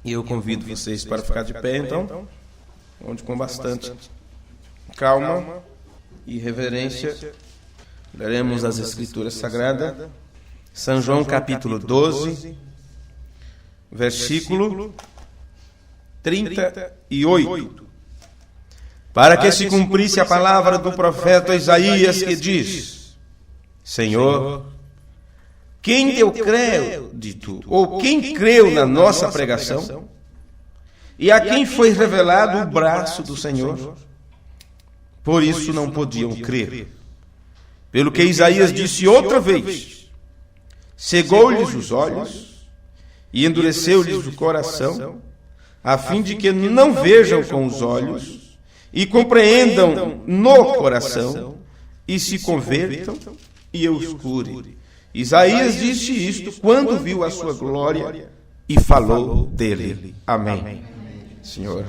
E eu convido vocês para ficar de pé, então, onde com bastante calma e reverência leremos as Escrituras Sagradas. São João capítulo 12, versículo 38. Para que se cumprisse a palavra do profeta Isaías, que diz: Senhor, quem deu crédito, ou quem creu na nossa pregação? E a quem foi revelado o braço do Senhor? Por isso não podiam crer. Pelo que Isaías disse outra vez: cegou-lhes os olhos e endureceu-lhes o coração, a fim de que não vejam com os olhos e compreendam no coração e se convertam e eu os cure. Isaías disse isto quando viu a sua glória e falou dele. Amém. Senhor,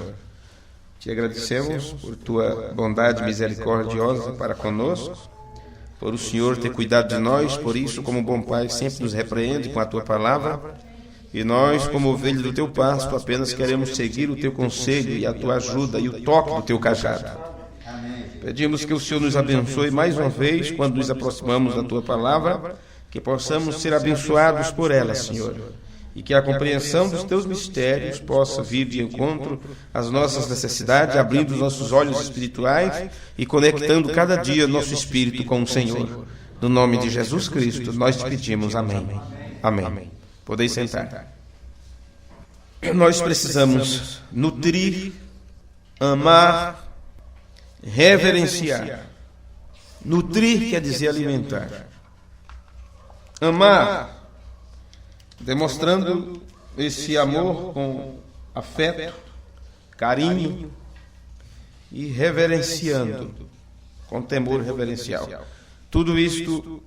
te agradecemos por tua bondade misericordiosa para conosco, por o Senhor ter cuidado de nós, por isso, como bom Pai, sempre nos repreende com a tua palavra, e nós, como ovelhas do teu pasto, apenas queremos seguir o teu conselho e a tua ajuda e o toque do teu cajado. Pedimos que o Senhor nos abençoe mais uma vez quando nos aproximamos da tua palavra, que possamos ser abençoados por ela, Senhor, e que a compreensão dos teus mistérios possa vir de encontro às nossas necessidades, abrindo os nossos olhos espirituais e conectando cada dia nosso espírito com o Senhor. No nome de Jesus Cristo, nós te pedimos. Amém. Amém. Podeis sentar. Nós precisamos nutrir, amar, reverenciar. Nutrir quer dizer alimentar. Amar, demonstrando esse amor com afeto, carinho, e reverenciando, com temor reverencial. Tudo isto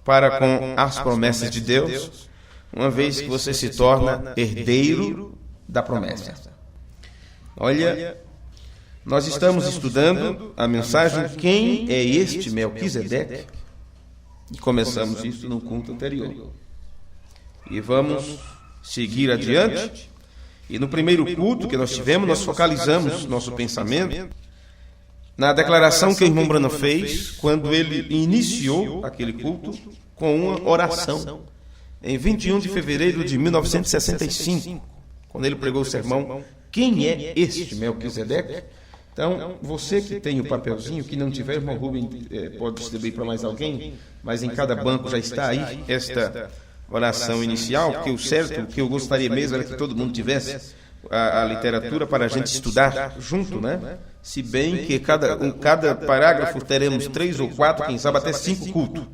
para com as promessas de Deus, uma vez que você se torna herdeiro da promessa. Olha, nós estamos estudando a mensagem Quem é este Melquisedeque? E começamos isso no culto anterior. E vamos seguir adiante. E no primeiro culto que nós tivemos, nós focalizamos nosso pensamento na declaração que o irmão Branham fez quando ele iniciou aquele culto com uma oração em 21 de fevereiro de 1965, quando ele pregou o sermão Quem é este Melquisedeque? Então, você que tem o papelzinho, que não tiver, irmão Rubem pode distribuir para mais alguém, mas em cada banco já está aí esta oração inicial, porque o certo, o que eu gostaria mesmo era que todo mundo tivesse a literatura para a gente estudar junto, né? Se bem que cada parágrafo teremos 3 ou 4, quem sabe até 5 cultos.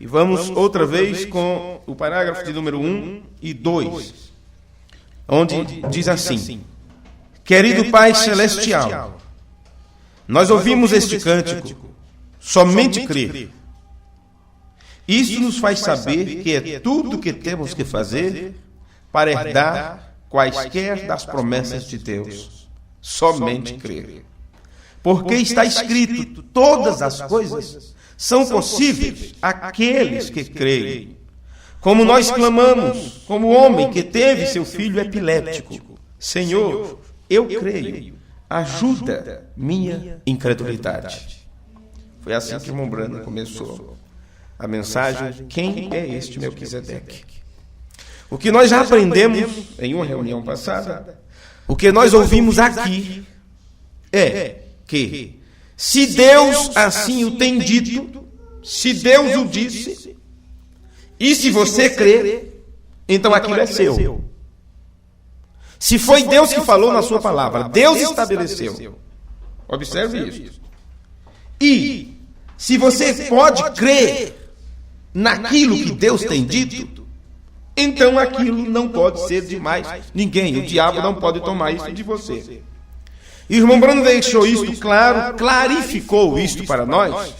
E vamos outra vez com o parágrafo de número 1 e 2, onde diz assim: Querido Pai Celestial, nós ouvimos este cântico, somente crer. Isso nos faz saber que é tudo o que temos que fazer para herdar quaisquer das promessas de Deus. Somente crer. Porque está escrito, todas as coisas são possíveis àqueles que creem. Como nós clamamos, como o homem que teve seu filho epiléptico: Senhor, eu creio, ajuda minha incredulidade. Foi assim que o irmão Branham começou a mensagem Quem é este Melquisedeque? O que nós já aprendemos em uma reunião passada, o que nós ouvimos aqui é que se Deus assim o tem dito, se Deus o disse, e se você crer, então aquilo é seu. Se foi Deus que falou na sua palavra, Deus estabeleceu. Observe isso. E se você pode crer naquilo que Deus tem dito, então aquilo não pode ser de mais ninguém. O diabo não pode tomar isso de você. E o irmão Branham deixou isto claro, clarificou isto para nós,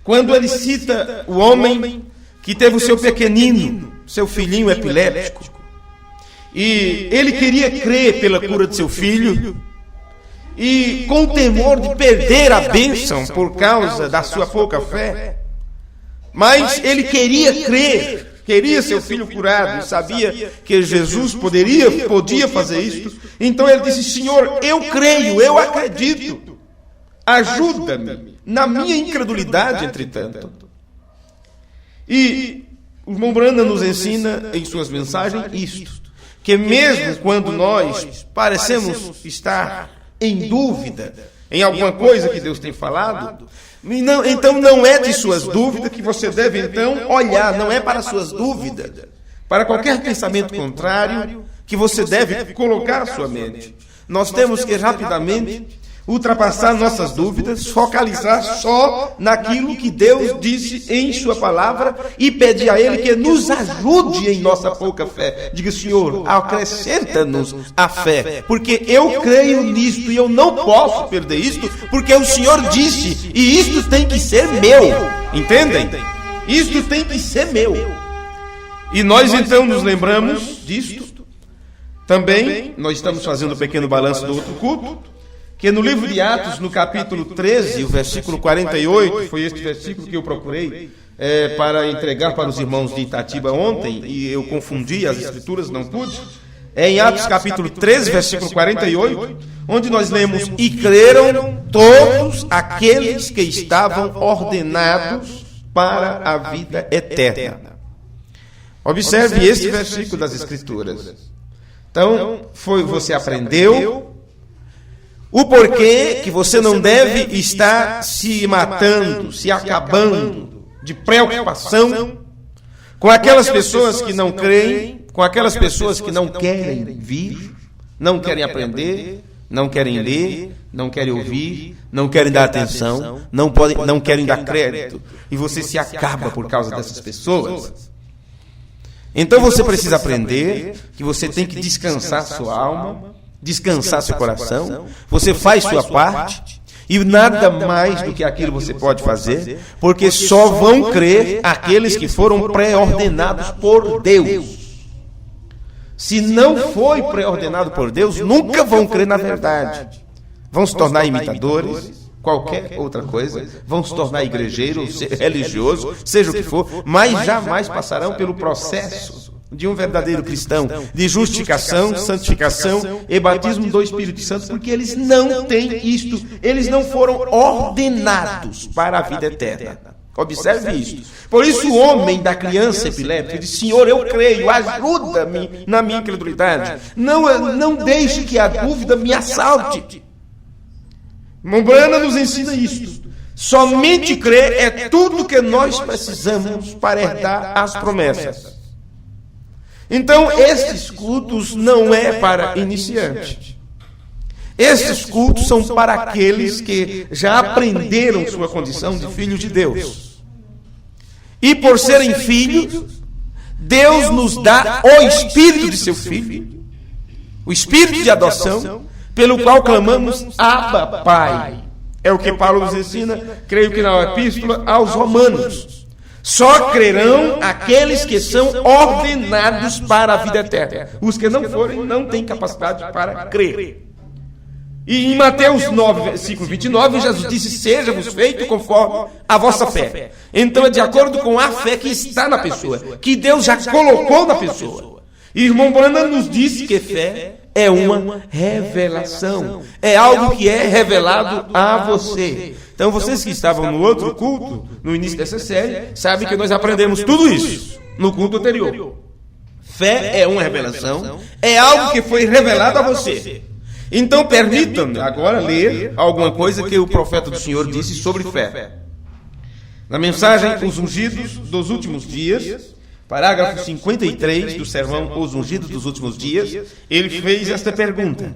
quando ele cita o homem que teve o seu pequenino, seu filhinho epiléptico, e ele queria crer pela cura de seu filho, e com temor de perder a bênção por causa da sua pouca fé, mas ele queria crer queria seu filho curado e sabia que Jesus podia fazer isso, então ele disse: Senhor, eu creio, eu acredito, ajuda-me na minha incredulidade, entretanto. E o irmão Branham nos ensina em suas mensagens isto, que mesmo quando nós parecemos estar em dúvida em alguma coisa que Deus tem falado, então não é de suas dúvidas que você deve então olhar, não é para suas dúvidas, para qualquer pensamento contrário que você deve colocar a sua mente. Nós temos que rapidamente ultrapassar nossas dúvidas, focalizar só naquilo que Deus disse em sua palavra e pedir a Ele que nos ajude em nossa pouca fé. Diga: Senhor, acrescenta-nos a fé, porque eu creio nisto e eu não posso perder isto, porque o Senhor disse, e isto tem que ser meu. Entendem? Isto tem que ser meu. E nós então nos lembramos disto. Também nós estamos fazendo um pequeno balanço do outro culto, que no livro de Atos, no capítulo 13, o versículo 48, foi este versículo que eu procurei para entregar para os irmãos de Itatiba ontem, e eu confundi as escrituras, não pude. É em Atos capítulo 13, versículo 48, onde nós lemos: e creram todos aqueles que estavam ordenados para a vida eterna. Observe este versículo das escrituras. Então, você aprendeu o porquê que você não deve estar se matando, se acabando de preocupação com aquelas pessoas que não creem, com aquelas pessoas que não querem vir, não querem aprender, não querem ler, não querem ouvir, não querem dar atenção, não querem dar crédito, e você se acaba por causa dessas pessoas. Então você precisa aprender que você tem que descansar sua alma, descansar seu coração. Você faz sua parte e nada mais do que aquilo você pode fazer, porque só vão crer aqueles que foram pré-ordenados por Deus. Se não foi pré-ordenado por Deus, nunca vão crer na verdade. Vão se tornar imitadores, qualquer outra coisa, vão se tornar igrejeiros, religiosos, seja o que for, mas jamais passarão pelo processo de um verdadeiro cristão, de justificação, santificação e batismo do Espírito Santo, porque eles não têm isto, eles não foram ordenados para a vida eterna. Observe isto. Por isso o homem da criança epiléptica diz: Senhor, eu creio, ajuda-me na minha incredulidade, não deixe que a dúvida me assalte. Mombrana nos ensina isto. Somente crer é tudo que nós precisamos para herdar as promessas. Então, estes cultos não é para iniciantes. Estes cultos são para aqueles que já aprenderam sua condição de filhos de Deus. E por serem filhos, Deus nos dá o Espírito de seu Filho, o Espírito de adoção, pelo qual clamamos: Abba, Pai. É o que Paulo nos ensina, creio que na epístola aos Romanos. Só crerão aqueles que são ordenados para a vida eterna. Os que não forem, não têm capacidade para crer. E em Mateus 9, versículo 29, Jesus disse: seja-vos feito conforme a vossa fé. Então é de acordo com a fé que está na pessoa, que Deus já colocou na pessoa. E irmão Branham nos disse que fé é uma revelação, é algo que é revelado a você. Então vocês que estavam no outro culto, no início dessa série, sabem que nós aprendemos tudo isso no culto anterior. Fé é uma revelação, é algo que foi revelado a você. Então permitam-me agora ler alguma coisa que o profeta do Senhor disse sobre fé. Na mensagem Os Ungidos dos Últimos Dias, parágrafo 53 do sermão Os Ungidos dos Últimos Dias, ele fez esta pergunta: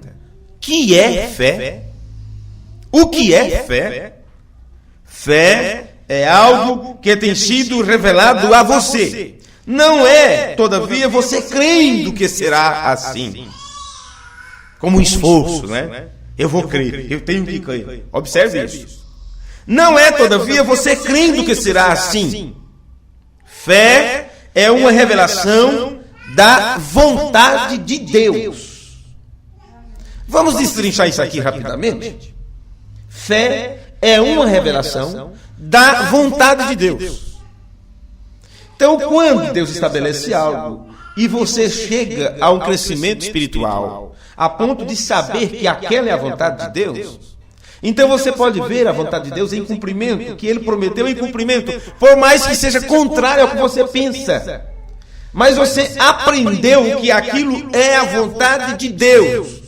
que é fé? O que é fé? Fé é algo que tem sido revelado a você. Não é, todavia, você crendo que será assim. Como um esforço, né? Eu vou crer, eu tenho que crer. Observe isso. Não é, todavia, você crendo que será assim. Fé é uma revelação da vontade de Deus. Vamos destrinchar isso aqui rapidamente. Fé é uma revelação da vontade de Deus. Então, quando Deus estabelece algo e você chega a um crescimento espiritual, a ponto de saber que aquela é a vontade de Deus, então você pode ver a vontade de Deus em cumprimento, que Ele prometeu em cumprimento, por mais que seja contrário ao que você pensa. Mas você aprendeu que aquilo é a vontade de Deus,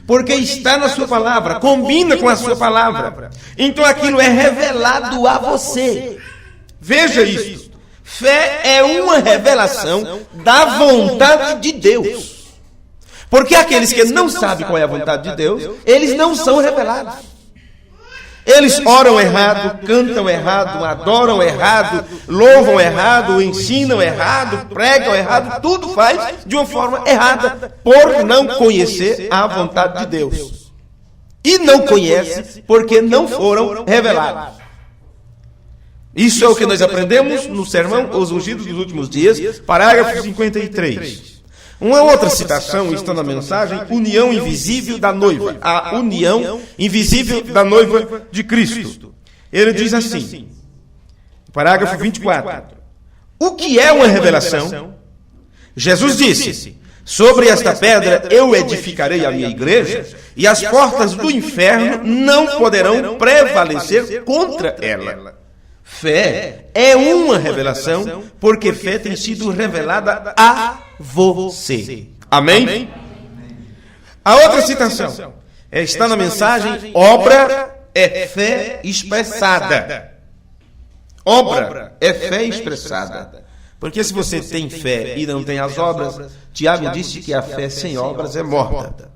porque está na sua palavra, combina com a sua palavra. Então aquilo é revelado a você. Veja isso. Fé é uma revelação da vontade de Deus. Porque aqueles que não sabem qual é a vontade de Deus, eles não são revelados. Eles oram errado, cantam errado, adoram errado, louvam errado, ensinam errado, pregam errado, tudo faz de uma forma errada, por não conhecer a vontade de Deus. E não conhece porque não foram revelados. Isso é o que nós aprendemos no sermão Os Ungidos dos Últimos Dias, parágrafo 53. Uma outra citação está na mensagem União Invisível da Noiva, a união invisível da noiva de Cristo. Ele diz assim, parágrafo 24, o que é uma revelação? Jesus disse, sobre esta pedra eu edificarei a minha igreja, e as portas do inferno não poderão prevalecer contra ela. Fé é uma revelação, porque fé tem sido revelada a você. Amém? A outra citação está na mensagem obra é fé expressada. Obra é fé expressada. Porque se você tem fé e não tem as obras, Tiago disse que a fé sem obras é morta.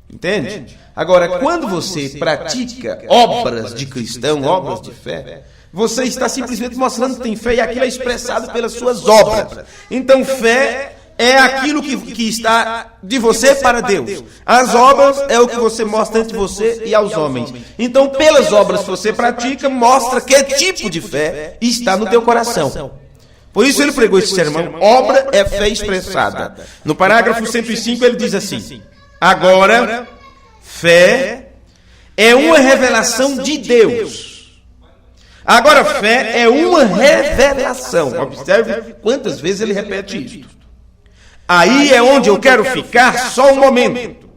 Entende? Agora, quando você pratica obras de cristão, obras de fé, você está simplesmente mostrando que tem fé e aquilo é expressado pelas suas obras. Então, fé é aquilo que está de você para Deus. As obras é o que você mostra entre você e aos homens. Então, pelas obras que você pratica, mostra que tipo de fé está no teu coração. Por isso ele pregou esse sermão, obra é fé expressada. No parágrafo 105 ele diz assim, agora, fé é uma revelação de Deus. Agora, fé é uma revelação. Observe quantas vezes ele repete isso. Aí é onde eu quero ficar só um momento.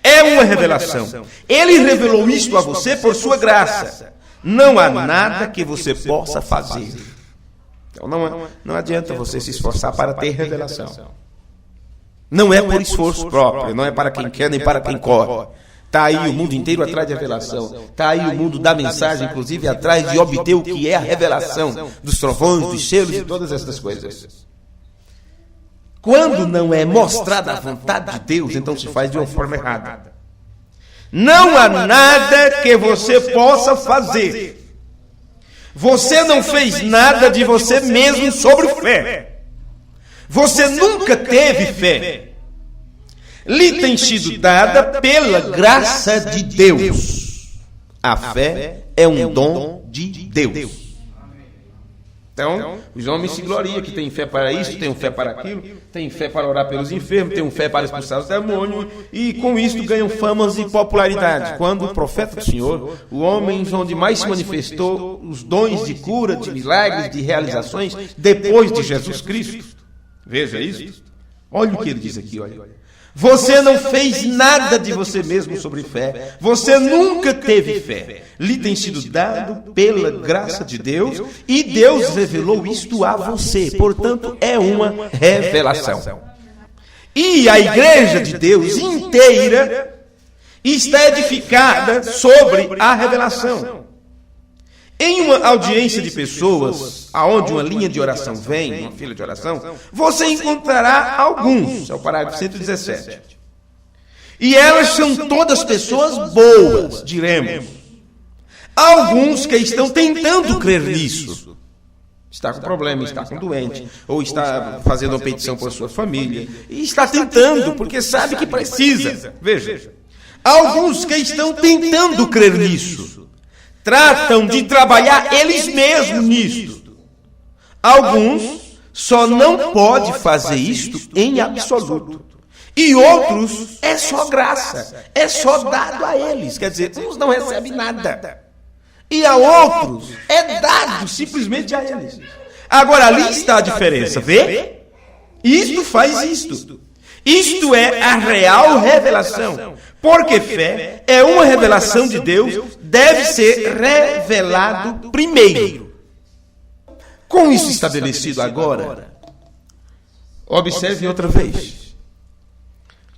É uma revelação. Ele revelou isto a você por sua graça. Não há nada que você possa fazer. Então não adianta você se esforçar para ter revelação. Não é por esforço próprio, não é para quem quer nem para quem corre. Está aí o mundo inteiro atrás de revelação. Está aí o mundo da mensagem, inclusive, atrás de obter o que é a revelação dos trovões, dos selos e todas essas coisas. Quando não é mostrada a vontade de Deus, então se faz de uma forma errada. Não há nada que você possa fazer. Você não fez nada de você mesmo sobre fé. Você nunca teve fé. Lhe tem sido dada pela graça de Deus. A fé é um dom de Deus. Então, os homens se gloriam que tem fé para isso, tem fé para aquilo, tem fé para orar pelos enfermos, tem fé para expulsar os demônios, e com isso ganham famas e popularidade. Quando o profeta do Senhor, o homem onde mais se manifestou os dons de cura, de milagres, de realizações, depois de Jesus Cristo. Veja isso. Olha o que ele diz aqui, olha. Você não fez nada de você mesmo sobre fé. Você nunca teve fé. Lhe tem sido dado pela graça de Deus e Deus revelou isto a você. Portanto, é uma revelação. E a igreja de Deus inteira está edificada sobre a revelação. Em uma audiência de pessoas, aonde uma linha de oração vem, uma fila de oração, você encontrará alguns, é o parágrafo 117. E elas são todas pessoas boas, diremos. Alguns que estão tentando crer nisso. Está com problema, está com doente, ou está fazendo uma petição por sua família, e está tentando, porque sabe que precisa. Veja, alguns que estão tentando crer nisso. Tratam de trabalhar eles mesmos nisto. Alguns só não podem fazer isto em absoluto. E outros é só graça, é só dado a eles. Quer dizer, uns não recebem nada. E a outros é dado simplesmente a eles. Agora, ali está a diferença, vê? Isto faz isto. Isto é a real revelação. Porque fé é uma revelação de Deus, deve ser revelado primeiro. Com isso estabelecido agora, observe outra vez.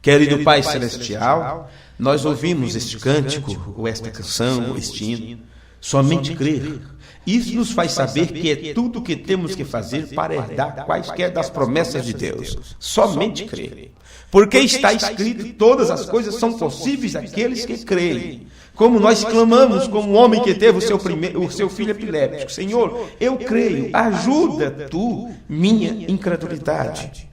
Querido Pai Celestial, nós ouvimos este cântico, ou esta canção, ou este hino, somente crer. Isso nos faz saber que é tudo o que temos que fazer para herdar quaisquer das promessas de Deus. Somente crer. Porque está escrito, todas as coisas são possíveis àqueles que creem. Como nós clamamos, como o homem que teve o seu filho epiléptico. Senhor, eu creio, ajuda tu minha incredulidade.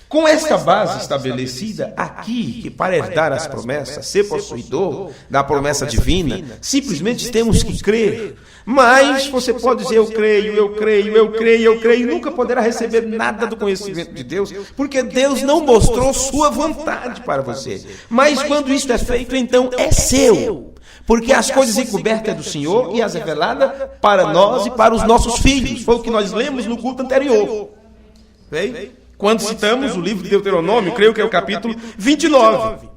Com esta base estabelecida aqui, que para herdar as promessas, ser possuidor da promessa divina, simplesmente temos que crer. Mas você pode dizer, eu creio, nunca poderá receber nada do conhecimento de Deus, porque Deus não mostrou sua vontade para você. Mas quando isso é feito, então é seu. Porque as coisas encobertas é do Senhor e as reveladas para nós e para os nossos filhos. Foi o que nós lemos no culto anterior. Veio? Quando citamos o livro de Deuteronômio, creio que é o capítulo 29.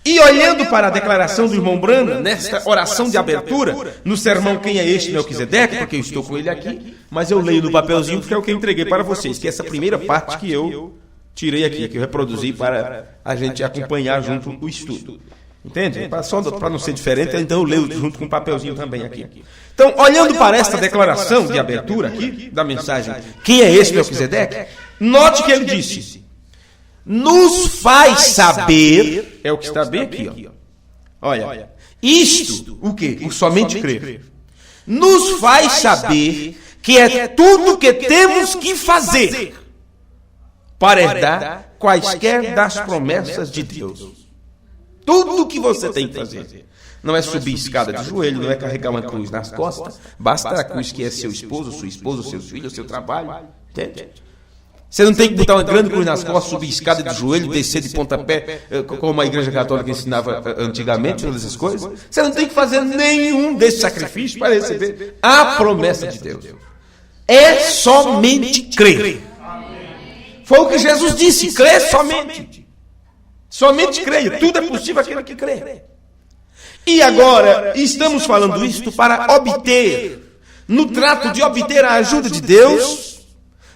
E olhando para a declaração do irmão Branham, nesta oração de abertura, no sermão Quem é este Melquisedeque, porque eu estou com ele aqui, mas eu leio no papelzinho porque é o que eu entreguei para vocês, que é essa primeira parte que eu tirei aqui, que eu reproduzi para a gente acompanhar junto o estudo. Entende? Só para não ser diferente, então eu leio junto com o papelzinho também aqui. Então, olhando para esta declaração de abertura aqui, da mensagem Quem é este Melquisedeque, note que ele disse, nos faz saber, é o que está bem aqui, ó. Olha, isto, o quê? O somente crer. Nos faz saber que é tudo que temos que fazer para herdar quaisquer das promessas de Deus. Tudo o que você tem que fazer. Não é subir escada de joelho, não é carregar uma cruz nas costas, basta a cruz que é seu esposo, sua esposa, seus filhos, seu trabalho. Entende? Você não tem que botar uma grande cruz nas costas, subir escada de joelho, descer de pontapé, como a igreja católica ensinava antigamente, todas essas coisas. Você não tem que fazer nenhum desses sacrifícios para receber a promessa de Deus. É somente crer. Foi o que Jesus disse, crê somente. Somente creio, tudo é possível aquele que crê. E agora, estamos falando isto para obter, no trato de obter a ajuda de Deus,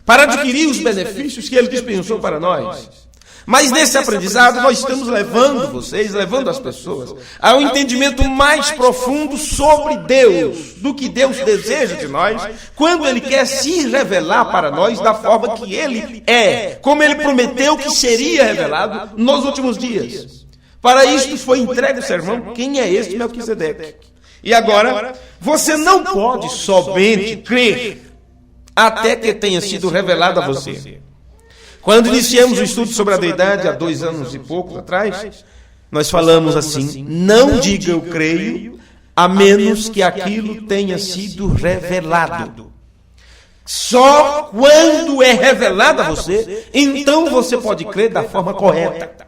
para adquirir os benefícios que Ele dispensou para nós. Mas nesse aprendizado nós estamos levando vocês, levando as pessoas, ao entendimento mais profundo sobre Deus, do que Deus deseja de nós, quando Ele quer se revelar para nós da forma que Ele é, como Ele prometeu que seria revelado nos últimos dias. Para isto foi entregue o sermão, Quem é este Melquisedeque? E agora, você não pode somente crer até que tenha sido revelado a você. Quando iniciamos o estudo sobre a deidade, há 2 anos e pouco atrás, nós falamos assim, não diga eu creio, a menos que aquilo tenha sido revelado. Só quando é revelado a você, então você pode crer da forma correta.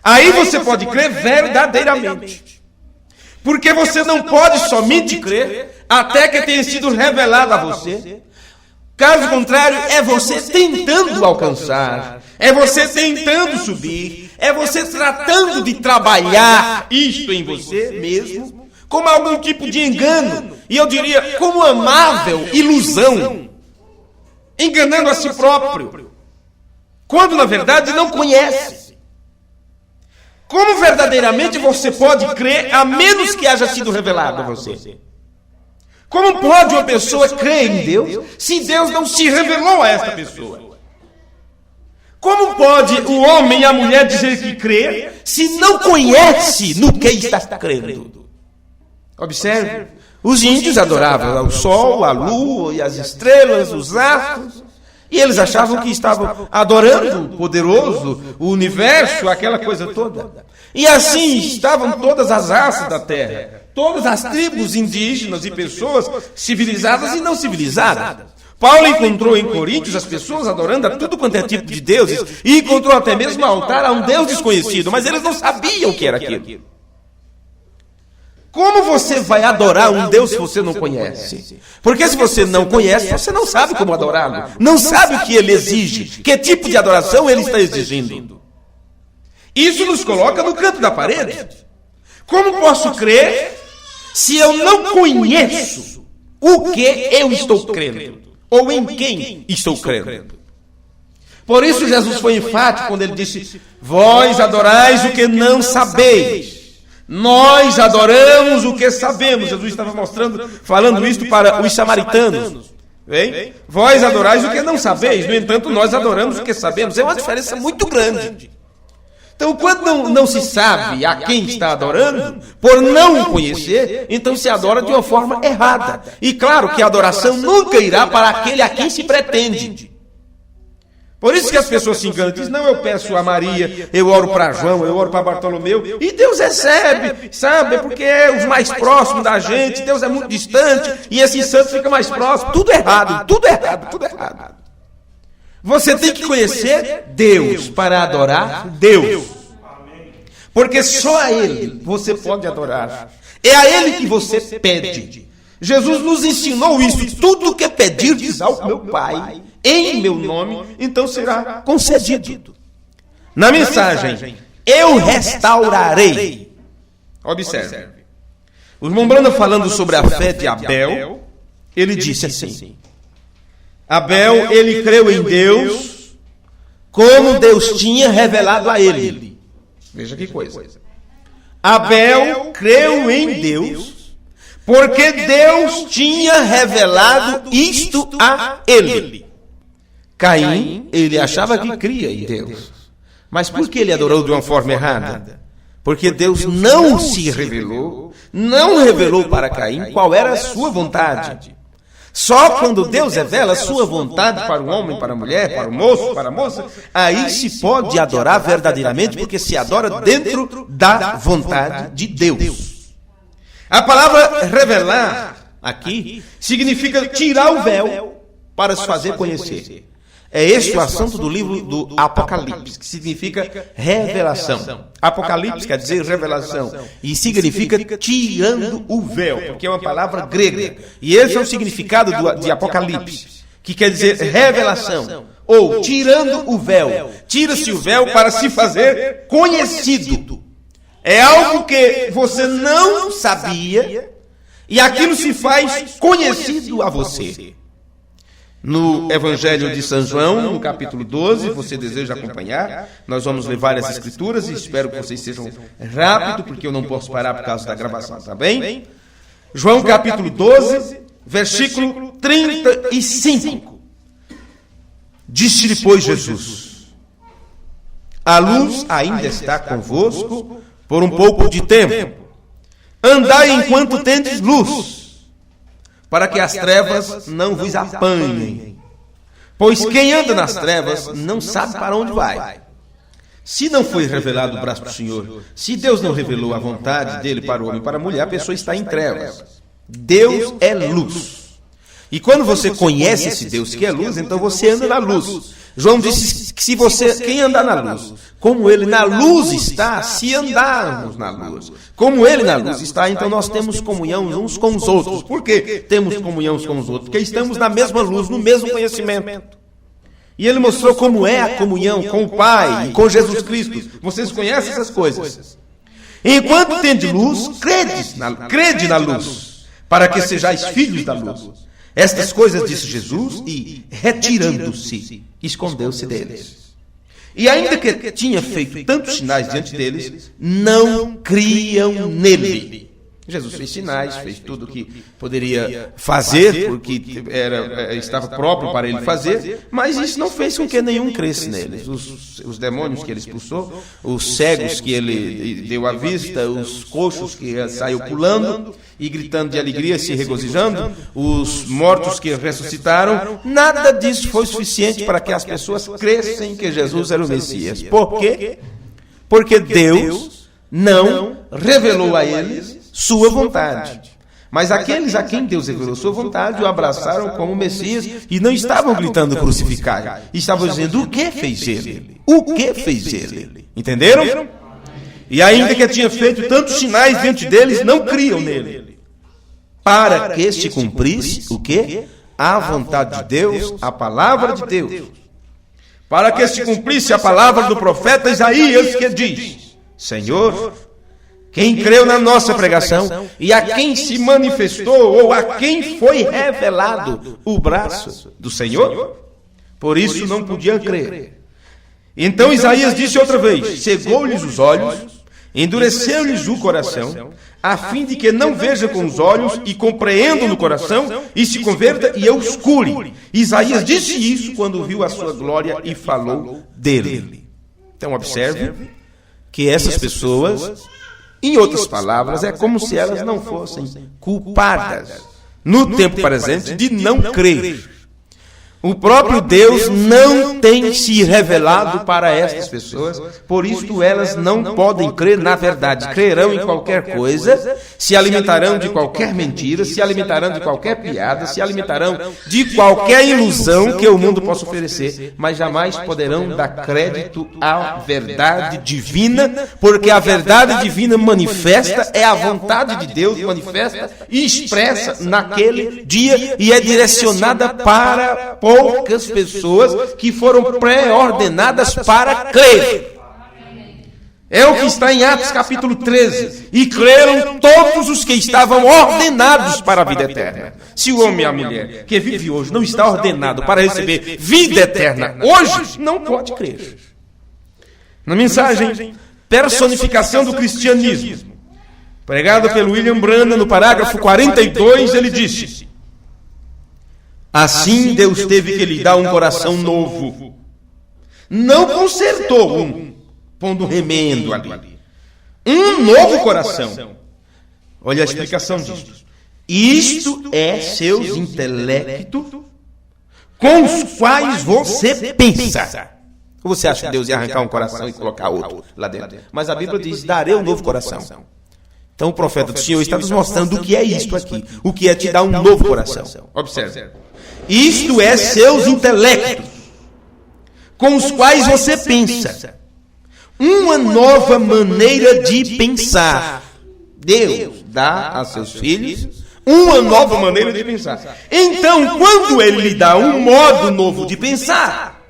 Aí você pode crer verdadeiramente. Porque você não pode somente crer até que tenha sido revelado a você. Caso contrário, é você tentando alcançar, é você tentando subir, é você tratando de trabalhar isto em você mesmo, como algum tipo de engano, e eu diria, como amável ilusão, enganando a si próprio, quando na verdade não conhece. Como verdadeiramente você pode crer, a menos que haja sido revelado a você? Como pode uma pessoa crer em Deus, se Deus não se revelou a esta pessoa? Como pode o homem e a mulher dizer que crê, se não conhece no que está crendo? Observe, os índios adoravam o sol, a lua e as estrelas, os astros, e eles achavam que estavam adorando o poderoso, o universo, aquela coisa toda. E assim estavam todas as raças da terra, todas as tribos indígenas e pessoas civilizadas e não civilizadas. Paulo encontrou em Coríntios as pessoas adorando a tudo quanto é tipo de deuses, e encontrou até mesmo um altar a um Deus desconhecido, mas eles não sabiam o que era aquilo. Como você vai adorar um Deus se você não conhece? Porque se você não conhece, você não sabe como adorá-lo. Não sabe o que ele exige. Que tipo de adoração ele está exigindo. Isso nos coloca no canto da parede. Como posso crer se eu não conheço o que eu estou crendo? Ou em quem estou crendo? Por isso Jesus foi enfático quando ele disse: vós adorais o que não sabeis. Nós adoramos o que sabemos. Jesus estava falando isto para os samaritanos. Bem? Vós adorais o que não sabeis. No entanto, nós adoramos o que sabemos. É uma diferença muito grande. Então, quando não se sabe a quem está adorando, por não conhecer, então se adora de uma forma errada. E claro que a adoração nunca irá para aquele a quem se pretende. Por isso que as pessoas se enganam, dizem: não, eu peço a Maria, eu oro para João, eu oro para Bartolomeu, e Deus recebe, sabe? Porque é os mais próximos da gente, Deus é muito distante, e esse santo fica mais próximo. Tudo errado, tudo errado, tudo errado. Você tem que conhecer Deus para adorar Deus. Porque só a Ele você pode adorar. É a Ele que você pede. Jesus nos ensinou isso: tudo que pedirdes ao meu Pai em meu nome, então será concedido. Na mensagem, eu restaurarei. Observe. O irmão Branda, falando sobre a fé de Abel, ele disse assim: Abel, ele creu em Deus, como Deus tinha revelado a ele. Veja que coisa. Abel creu em Deus, porque Deus tinha revelado isto a ele. Caim, ele achava que cria em Deus. Mas por que ele adorou de uma forma errada? Porque Deus não se revelou, não revelou para Caim qual era a sua vontade. Só quando Deus revela a sua vontade para o homem, para a mulher, para o moço, para a moça, aí se pode adorar verdadeiramente, porque se adora dentro da vontade de Deus. A palavra revelar aqui significa tirar o véu para se fazer conhecer. É este o assunto do livro do Apocalipse, que significa revelação. Apocalipse quer dizer revelação, e significa tirando o véu, porque é uma palavra grega. E esse é o significado de Apocalipse, que quer dizer revelação, ou tirando o véu. Tira-se o véu para se fazer conhecido. É algo que você não sabia, e aquilo se faz conhecido a você. No Evangelho de São João, no capítulo 12, você deseja acompanhar, nós vamos ler várias escrituras e espero que vocês sejam rápidos, porque eu não posso parar por causa da gravação, tá bem? João capítulo 12, versículo 35. Disse-lhe, pois, Jesus: a luz ainda está convosco por um pouco de tempo. Andai enquanto tendes luz, para que as trevas não vos apanhem. Pois quem anda nas trevas não sabe para onde vai. Se não foi revelado o braço do Senhor, se Deus não revelou a vontade dele para o homem e para a mulher, a pessoa está em trevas. Deus é luz. E quando você conhece esse Deus que é luz, então você anda na luz. João disse que quem andar na luz, como ele na luz está, se andarmos na luz, como ele na luz está, então nós temos comunhão uns com os outros. Por que temos comunhão uns com os outros? Porque estamos na mesma luz, no mesmo conhecimento. E ele mostrou como é a comunhão com o Pai e com Jesus Cristo. Vocês conhecem essas coisas. Enquanto tende luz, crede na luz, para que sejais filhos da luz. Estas coisas disse Jesus e, retirando-se, escondeu-se deles. E ainda que tinha feito tantos sinais diante deles, não criam nele. Jesus fez sinais, fez tudo o que poderia fazer, porque estava próprio para ele fazer, mas isso não fez com que nenhum cresce neles. Os demônios que ele expulsou, os cegos que ele deu à vista, os coxos que saiu pulando e gritando de alegria, se regozijando, os mortos que ressuscitaram, nada disso foi suficiente para que as pessoas crescem que Jesus era o Messias. Por quê? Porque Deus não revelou a eles sua vontade. Mas aqueles a quem Deus revelou sua vontade o abraçaram como Messias e não estavam gritando crucificai. Estavam dizendo: o que fez ele? O que fez ele? Entenderam? E ainda que tinha feito tantos sinais diante deles, não criam nele. Para que se cumprisse o quê? A vontade de Deus, a palavra de Deus. Para que se cumprisse a palavra do profeta Isaías, que diz: Senhor, quem creu na nossa pregação e a quem se manifestou ou a quem foi revelado o braço do Senhor, por isso não podia crer. Então Isaías disse outra vez: cegou-lhes os olhos, endureceu-lhes o coração, a fim de que não veja com os olhos e compreendam no coração e se converta e eu os cure. Isaías disse isso quando viu a sua glória e falou dele. Então observe que essas pessoas, em outras palavras, é como se elas não fossem culpadas, no tempo presente, de não crer. O próprio Deus não tem se revelado para estas pessoas, por isso elas não podem crer na verdade. Crerão em qualquer coisa, se alimentarão de qualquer mentira, se alimentarão de qualquer piada, se alimentarão de qualquer ilusão que o mundo possa oferecer, mas jamais poderão dar crédito à verdade divina, porque a verdade divina manifesta, é a vontade de Deus manifesta e expressa naquele dia e é direcionada para poucas pessoas que foram pré-ordenadas para crer. É o que está em Atos capítulo 13. E creram todos os que estavam ordenados para a vida eterna. Se o homem e a mulher que vive hoje não está ordenado para receber vida eterna hoje, não pode crer. Na mensagem Personificação do Cristianismo, pregado pelo William Branham no parágrafo 42, ele disse: assim Deus teve que lhe dar um coração novo. Não consertou pondo remendo ali. Um novo coração. Olha a explicação disso. Isto é seus intelectos com os quais você pensa. Ou você acha que Deus ia arrancar um coração e colocar outro lá dentro? Mas a Bíblia diz: darei um novo coração. Então o profeta do Senhor está nos mostrando o que é isto aqui. O que é te dar um novo coração. Observe. Isto é seus intelectos, com os quais você pensa. Uma nova maneira de pensar. Deus dá a seus filhos uma nova maneira de pensar. Então, quando Ele lhe dá um modo novo de pensar,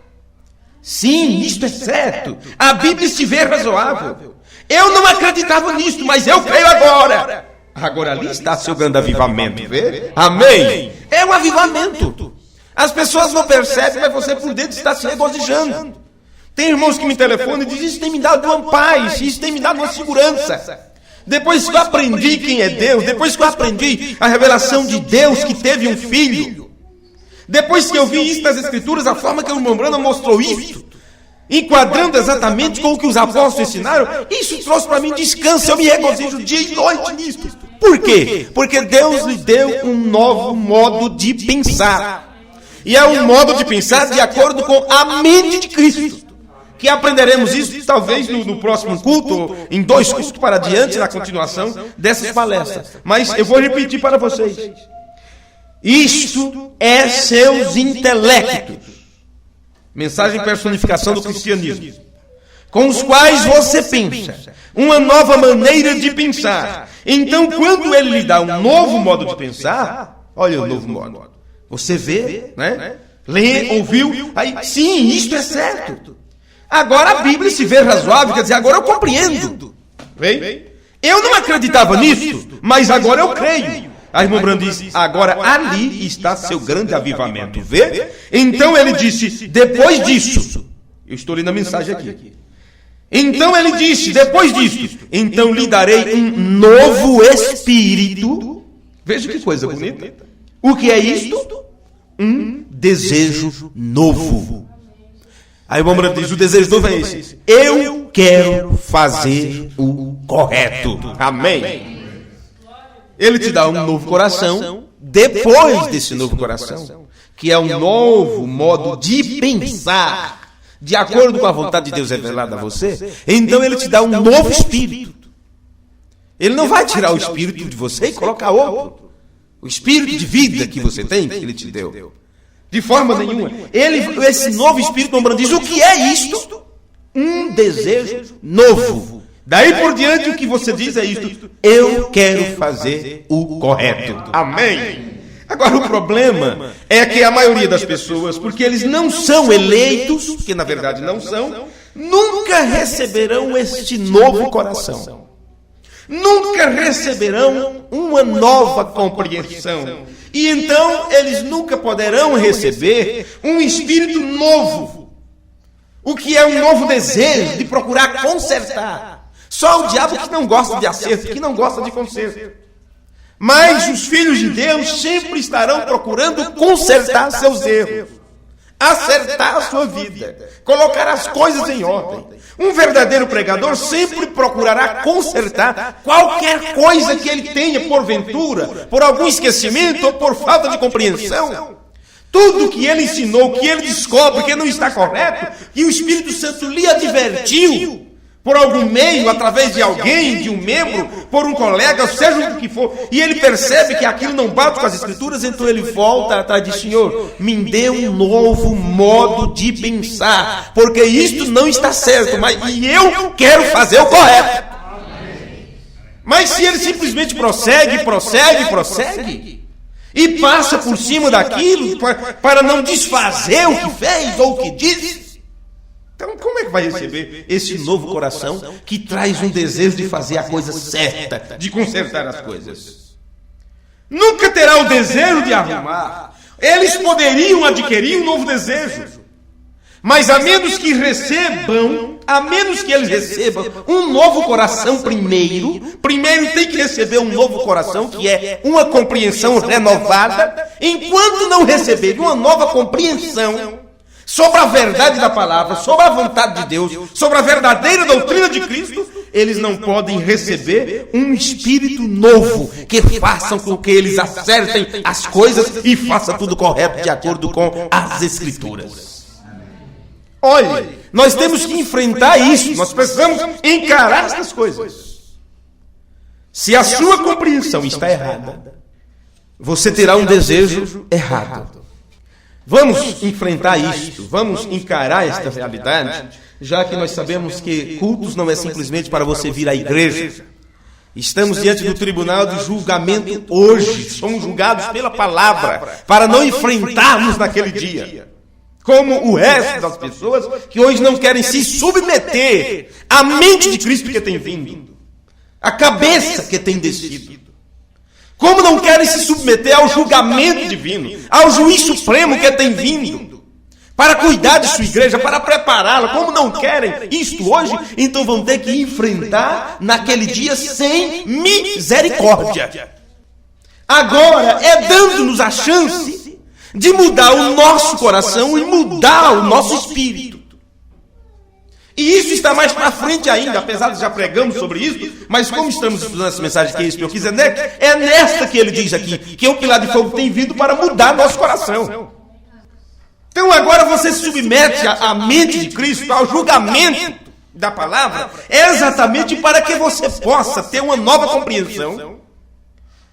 sim, isto é certo. A Bíblia se vê razoável. Eu não acreditava nisso, mas eu creio agora. Agora ali está seu grande avivamento, vê? Amém? É um avivamento. As pessoas não percebem, mas você por dentro está se regozijando. Tem irmãos que me telefonam e dizem: isso tem me dado uma paz, isso tem me dado uma segurança. Depois que eu aprendi quem é Deus, depois que eu aprendi a revelação de Deus que teve um filho, depois que eu vi isso nas Escrituras, a forma que o irmão Branham mostrou isso, enquadrando exatamente com o que os apóstolos ensinaram, isso trouxe para mim descanso. Eu me regozijo dia e noite nisso. Por quê? Porque Deus lhe deu um novo modo de pensar. E é um modo de pensar de acordo com a mente de Cristo. Que aprenderemos isso talvez no próximo culto, ou em 2 cultos para diante, na continuação dessas palestras. Mas eu vou repetir para vocês. Isto é seus intelectos. Mensagem personificação do cristianismo. Com os quais você pensa. Uma nova maneira de pensar. Então, quando Ele lhe dá um novo modo de pensar, olha o novo modo. Você vê, né? Lê, ouviu, aí, sim, isto é certo. Agora a Bíblia se vê razoável, quer dizer, agora eu compreendo. Vem? Eu não acreditava nisso, mas agora eu creio. A irmã Branham diz: agora ali está seu grande avivamento, vê? Então ele disse: depois disso, eu estou lendo a mensagem aqui. Então ele disse: depois disso, então lhe darei um novo espírito. Veja que coisa bonita. O que é isto? Um desejo novo. Aí o irmão Branham diz: o desejo novo é esse. Eu quero fazer o correto. Amém. Ele te dá um novo coração depois desse novo coração, que é um novo modo de pensar, de acordo com a vontade de Deus revelada a você. Então ele te dá um novo espírito. Ele não vai tirar o espírito de você e colocar outro. O espírito de vida que você tem, que Ele te deu. De forma nenhuma. Esse novo espírito, o Branham diz: o que é isto? Um desejo novo Daí por diante o que você diz é isto: eu quero fazer o correto. Amém? Agora o problema é que a maioria das pessoas, porque eles não são eleitos, que na verdade não são, nunca receberão este novo coração. Nunca receberão uma nova compreensão. E então eles nunca poderão receber um espírito novo. O que é um novo desejo de procurar consertar. Só o diabo que não gosta de acerto, que não gosta de conserto. Mas os filhos de Deus sempre estarão procurando consertar seus erros, acertar a sua vida, colocar as coisas em ordem. Um verdadeiro pregador sempre procurará consertar qualquer coisa que ele tenha, porventura, por algum esquecimento ou por falta de compreensão. Tudo que ele ensinou, que ele descobre que não está correto, que o Espírito Santo lhe advertiu, por algum meio, através de alguém, de um membro, por um colega, seja o que for, e ele percebe que aquilo não bate com as Escrituras, então ele volta atrás de: Senhor, me dê um novo modo de pensar, porque isto não está certo, e eu quero fazer o correto. Mas se ele simplesmente prossegue, e passa por cima daquilo, para não desfazer o que fez ou o que disse, então, como é que vai receber esse novo coração que traz um desejo de fazer a coisa certa, de consertar as coisas? Nunca terá o desejo de arrumar. Eles poderiam adquirir um novo desejo, mas a menos que eles recebam um novo coração primeiro tem que receber um novo coração, que é uma compreensão renovada. Enquanto não receberem uma nova compreensão sobre a verdade da palavra, sobre a vontade de Deus, sobre a verdadeira doutrina de Cristo, eles não podem receber um espírito novo que faça com que eles acertem as coisas e façam tudo correto de acordo com as Escrituras. Olhe, nós temos que enfrentar isso, nós precisamos encarar essas coisas. Se a sua compreensão está errada, você terá um desejo errado. Vamos enfrentar isto, vamos encarar esta realidade, já que nós sabemos que cultos não é simplesmente para você vir à igreja. Estamos diante do tribunal de julgamento hoje, somos julgados pela palavra, para não enfrentarmos naquele dia, como o resto das pessoas que hoje não querem se submeter à mente de Cristo que tem vindo, à cabeça que tem descido. Como não querem se submeter ao julgamento divino, ao juiz supremo que tem vindo, para cuidar de sua igreja, para prepará-la. Como não querem isto hoje, então vão ter que enfrentar naquele dia sem misericórdia. Agora é dando-nos a chance de mudar o nosso coração e mudar o nosso espírito. E isso está mais para frente ainda, apesar de já pregamos sobre isso, mas como estamos estudando essa mensagem que é isso que eu quis, é nesta que ele diz aqui, que o pilar de fogo tem vindo para mudar nosso coração. Então agora você se submete à mente de Cristo, ao julgamento da palavra, exatamente para que você possa ter uma nova compreensão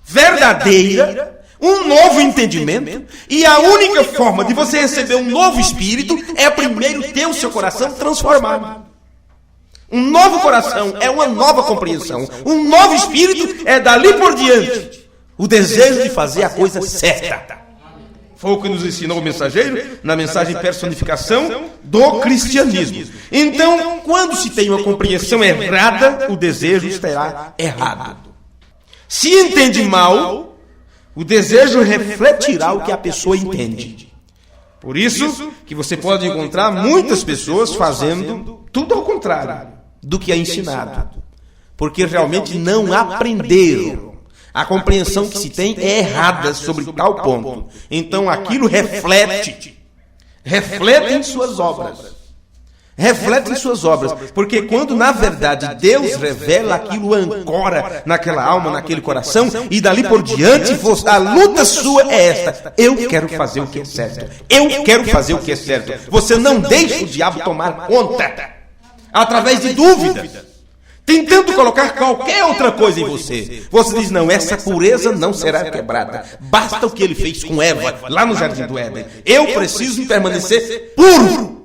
verdadeira, um novo entendimento, e a única forma de você receber um novo espírito é primeiro ter o seu coração transformado. Um novo coração é uma nova compreensão. Um novo espírito é dali por diante o desejo de fazer a coisa certa. Foi o que nos ensinou o mensageiro na mensagem personificação do cristianismo. Então, quando se tem uma compreensão errada, o desejo estará errado. Se entende mal, o desejo refletirá o que a pessoa entende. Por isso que você pode encontrar muitas pessoas fazendo tudo ao contrário do que é ensinado. Porque realmente não aprenderam. A compreensão que se tem é errada sobre tal ponto. Então aquilo reflete em suas obras. Reflete em suas obras, porque quando na verdade Deus revela, aquilo ancora naquela alma, naquele coração, e dali por diante a luta sua é esta: eu quero fazer o que é certo, eu quero fazer o que é certo. Você não deixa o diabo tomar conta através de dúvidas, tentando colocar qualquer outra coisa em você. Você diz: não, essa pureza não será quebrada, basta o que ele fez com Eva lá no Jardim do Éden. Eu preciso permanecer puro.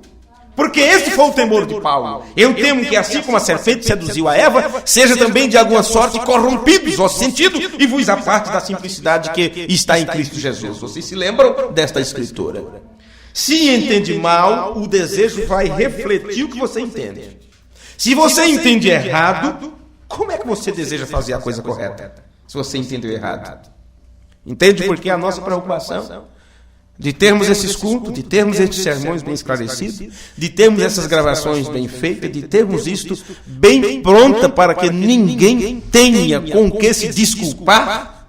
Porque esse foi o temor de Paulo. Eu temo que assim como a serpente seduziu a Eva, seja também de alguma sorte corrompidos o sentido e vos a parte da simplicidade que está em Cristo Jesus. Vocês se lembram desta escritura? Se entende mal, o desejo vai refletir o que você entende. Se você entende errado, como é que você deseja fazer a coisa correta? Se você entendeu errado. Entende porque a nossa preocupação de termos esses cultos, de termos esses sermões bem esclarecidos, de termos essas gravações bem feitas, de termos isto bem pronta para que ninguém tenha com o que se desculpar.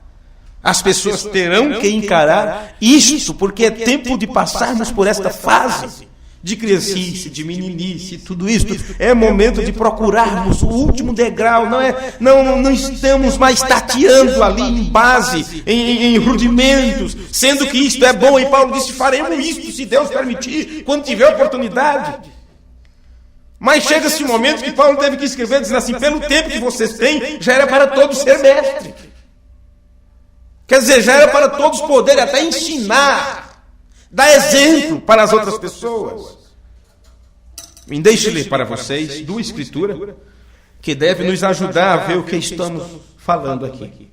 As pessoas terão que encarar isto, porque é tempo de passarmos por esta fase de criancice, de meninice, tudo isto. É momento de procurarmos o último degrau, não estamos mais tateando ali em base, em rudimentos, sendo que isto é bom, e Paulo disse, faremos isto se Deus permitir, quando tiver oportunidade. Mas chega-se um momento que Paulo teve que escrever, dizendo assim, pelo tempo que vocês têm, já era para todos ser mestre. Quer dizer, já era para todos poderem até ensinar, dar exemplo para as outras pessoas. Me deixe ler para vocês duas escrituras que devem nos ajudar a ver o que estamos falando aqui.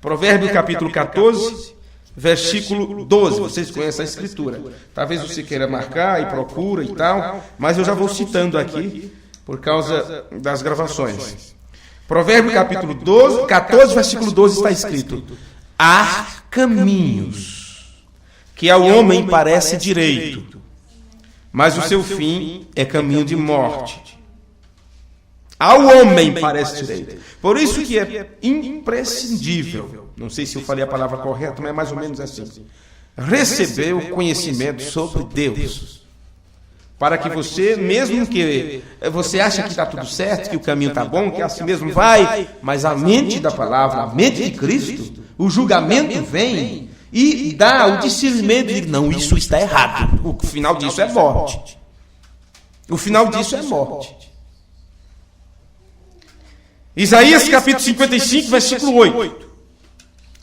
Provérbio capítulo 14, versículo 12. Vocês conhecem a escritura. Talvez você queira marcar e procura e tal, mas eu já vou citando aqui por causa das gravações. Provérbio capítulo 14, versículo 12 está escrito: há caminhos que ao homem parece direito, mas o seu fim é caminho de morte. Ao homem parece direito. Por isso que é imprescindível, não sei se eu falei a palavra correta, mas é mais ou menos assim, receber o conhecimento sobre Deus. Para que você, mesmo que você acha que está tudo certo, que o caminho está bom, que assim mesmo vai, mas a mente da palavra, a mente de Cristo, o julgamento vem e dá o discernimento de não, isso está errado. O final disso é morte. O final disso é morte. Isaías capítulo 55, versículo 8.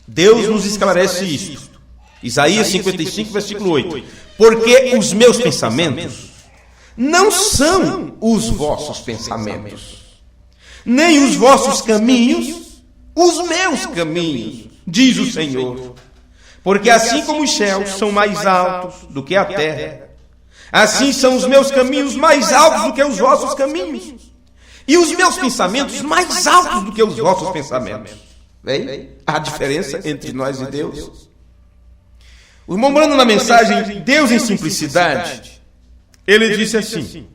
Deus nos esclarece isso. Isaías 55, versículo 8. Porque os meus pensamentos não são os vossos pensamentos, nem os vossos caminhos, os meus caminhos, diz o Senhor. Porque assim como os céus são mais altos do que a terra, assim são os meus caminhos mais altos do que os vossos caminhos, e os meus pensamentos mais altos do que os vossos pensamentos. Vem a diferença entre nós e Deus? O irmão Brando, na mensagem Deus em Simplicidade, ele disse assim: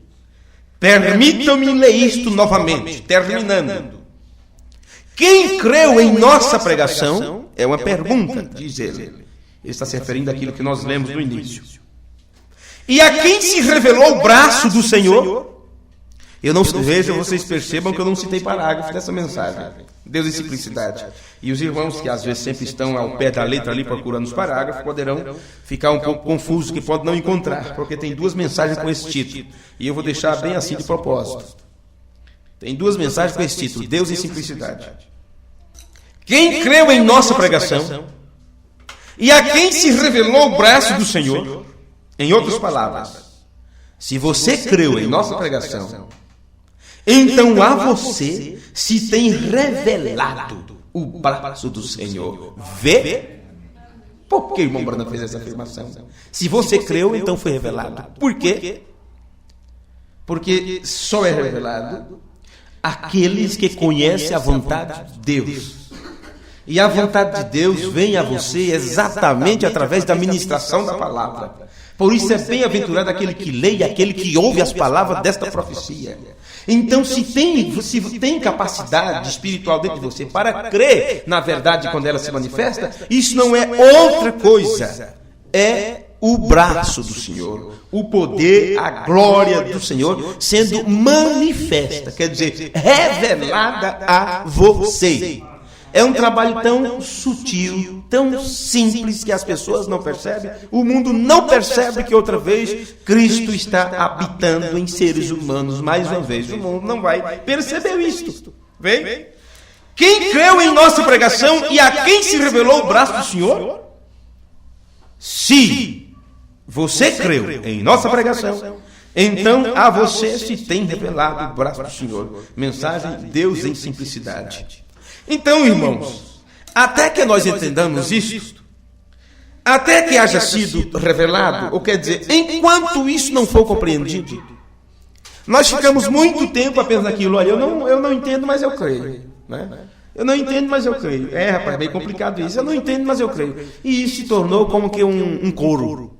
permitam-me ler isto novamente, terminando. Quem creu em nossa pregação, é uma pergunta, diz ele. Ele está se referindo àquilo que nós lemos no início. E a quem se revelou o braço do Senhor? Eu não vejo, vocês percebam que eu não citei parágrafo dessa mensagem. Deus em Simplicidade. E os irmãos que às vezes sempre estão ao pé da letra ali procurando os parágrafos, poderão ficar um pouco confusos, que podem não encontrar, porque tem duas mensagens com esse título. E eu vou deixar bem assim de propósito. Tem duas mensagens com esse título, Deus em Simplicidade. Quem creu em nossa pregação e a quem se revelou o braço do Senhor, em outras palavras, se você creu em nossa pregação, então a você se tem revelado o braço do Senhor. Vê? Por que o irmão Branham fez essa afirmação? Se você creu, então foi revelado. Por quê? Porque só é revelado aqueles que conhecem a vontade de Deus. E a vontade de Deus vem a você exatamente através da ministração da palavra. Por isso é bem-aventurado aquele que lê e aquele que ouve as palavras desta profecia. Então, se tem capacidade espiritual dentro de você para crer na verdade quando ela se manifesta, isso não é outra coisa. É o braço do Senhor, o poder, a glória do Senhor sendo manifesta, quer dizer, revelada a você. É um trabalho tão sutil, tão simples, que as pessoas não percebem. O mundo não percebe que outra vez Cristo está habitando em seres humanos. Mais uma vez, o mundo não vai perceber isto. Vem? Quem creu em nossa pregação e a quem se revelou o braço do Senhor? Se você creu em nossa pregação, Então a você se tem revelado o braço do Senhor. Mensagem: Deus em simplicidade. Então, irmãos, até que nós entendamos isto, até que haja sido revelado, ou quer dizer, enquanto isso não for compreendido, nós ficamos muito tempo apenas naquilo. Olha, eu não entendo, mas eu creio, né? Eu não entendo, mas eu creio. Rapaz, é bem complicado isso. Eu não entendo, mas eu creio. E isso se tornou como que um coro,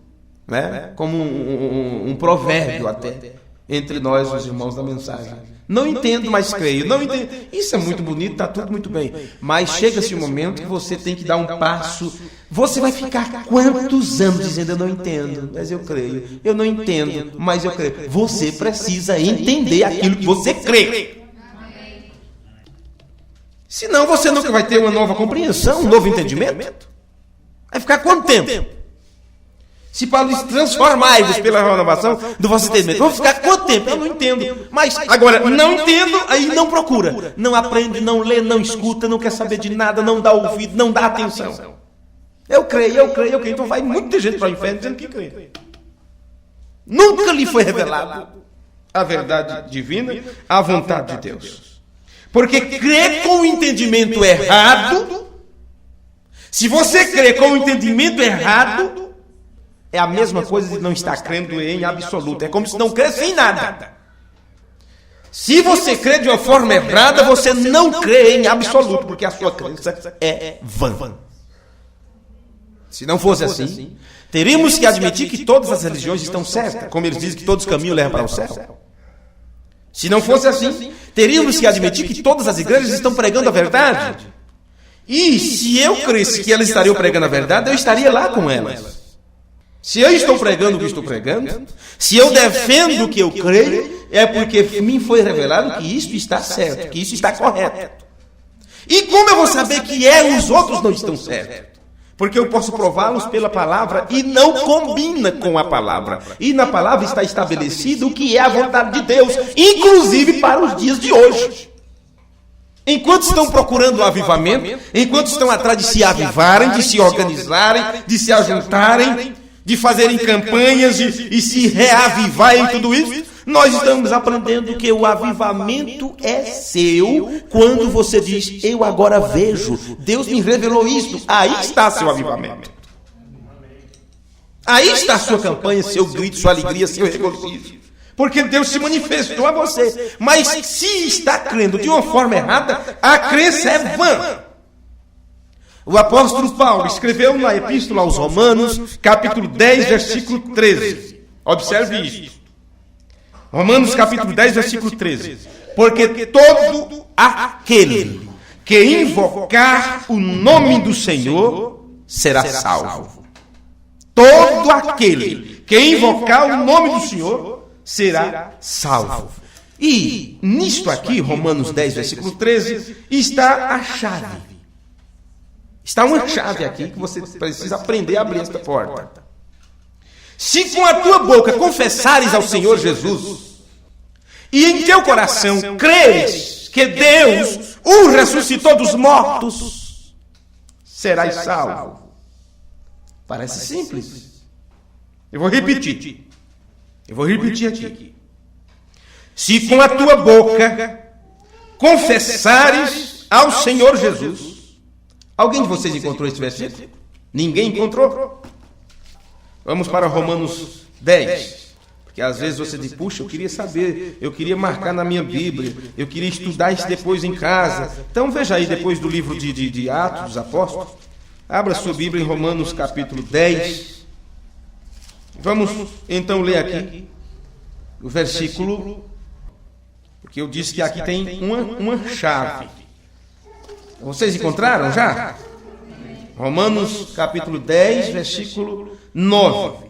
né? Como um provérbio até, entre nós, os irmãos da mensagem. Não entendo, mas creio. Não entendo. Isso é muito bonito, está tudo muito bem. Mas chega-se um momento que você tem que dar um passo. Você vai ficar quantos anos dizendo: eu não entendo, mas eu creio. Eu não entendo, mas eu creio. Você precisa entender aquilo que você crê. Senão você nunca vai ter uma nova compreensão, um novo entendimento. Vai ficar quanto tempo? Se Paulo diz: transformai-vos pela renovação do vosso entendimento, vão ficar quanto tempo? Eu não entendo. Mas agora, não entendo, aí não procura. Não aprende, não lê, não escuta, não quer saber de nada, não dá ouvido, não dá atenção. Eu creio. Então vai muita gente para o inferno dizendo que crê. Nunca lhe foi revelado a verdade divina, a vontade de Deus. Porque crer com o entendimento errado, se você crê com o entendimento errado, é a mesma coisa de não estar crendo em absoluto. É como se não cresce em nada. Se você crê de uma forma errada, você não crê em absoluto, porque a sua crença é vã. Se não fosse assim, teríamos que admitir que todas as religiões estão certas, como eles dizem que todos os caminhos levam para o céu. Se não fosse assim, teríamos que admitir que todas as igrejas estão pregando a verdade. E se eu cresce que elas estariam pregando a verdade, eu estaria lá com elas. Se eu estou pregando o que estou pregando, se eu defendo o que eu creio, é porque me foi revelado que isso está certo, que isso está correto. E como eu vou saber que os outros não estão certos? Porque eu posso prová-los pela palavra e não combina com a palavra. E na palavra está estabelecido o que é a vontade de Deus, inclusive para os dias de hoje. Enquanto estão procurando o avivamento, enquanto estão atrás de se avivarem, de se organizarem, de se ajuntarem, de fazerem campanhas e se reavivar em tudo isso, nós estamos aprendendo que o avivamento é seu quando você diz: eu agora vejo, Deus me revelou isto. Aí está seu avivamento. Aí está a sua campanha, seu grito, sua alegria, seu regozijos. Porque Deus se manifestou a você. Mas se está crendo de uma forma errada, a crença é vã. O apóstolo Paulo escreveu na Epístola aos Romanos, capítulo 10, versículo 13. Observe isso. Romanos capítulo 10, versículo 13. Porque todo aquele que invocar o nome do Senhor será salvo. Todo aquele que invocar o nome do Senhor será salvo. E nisto aqui, Romanos 10, versículo 13, está a chave. Está uma chave aqui que você precisa aprender a abrir esta porta. Se com a tua boca confessares ao Senhor Jesus e em teu coração creres que Deus o ressuscitou dos mortos, serás salvo. Parece simples. Eu vou repetir aqui. Se com a tua boca confessares ao Senhor Jesus. Alguém de vocês encontrou esse versículo? Ninguém encontrou? Vamos para Romanos 10. Porque às vezes você diz: puxa, eu queria saber, eu queria marcar na minha Bíblia, eu queria estudar isso depois em casa. Então veja aí, depois do livro de Atos dos Apóstolos, abra sua Bíblia em Romanos capítulo 10. Vamos então ler aqui o versículo, porque eu disse que aqui tem uma chave. Vocês encontraram já? Romanos capítulo 10, versículo 9.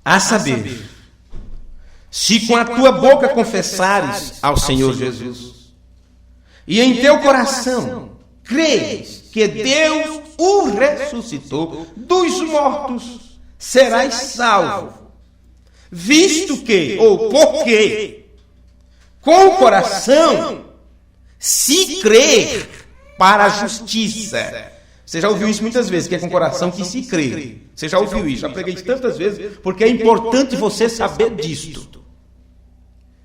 A saber, se com a tua boca confessares ao Senhor Jesus, e em teu coração creres que Deus o ressuscitou dos mortos, serás salvo. Visto que, ou porque, com o coração se crer para a justiça, Você já ouviu isso muitas vezes, que é com o coração que se crê. Você já ouviu isso, já preguei isso tantas vezes, porque é importante você saber disto.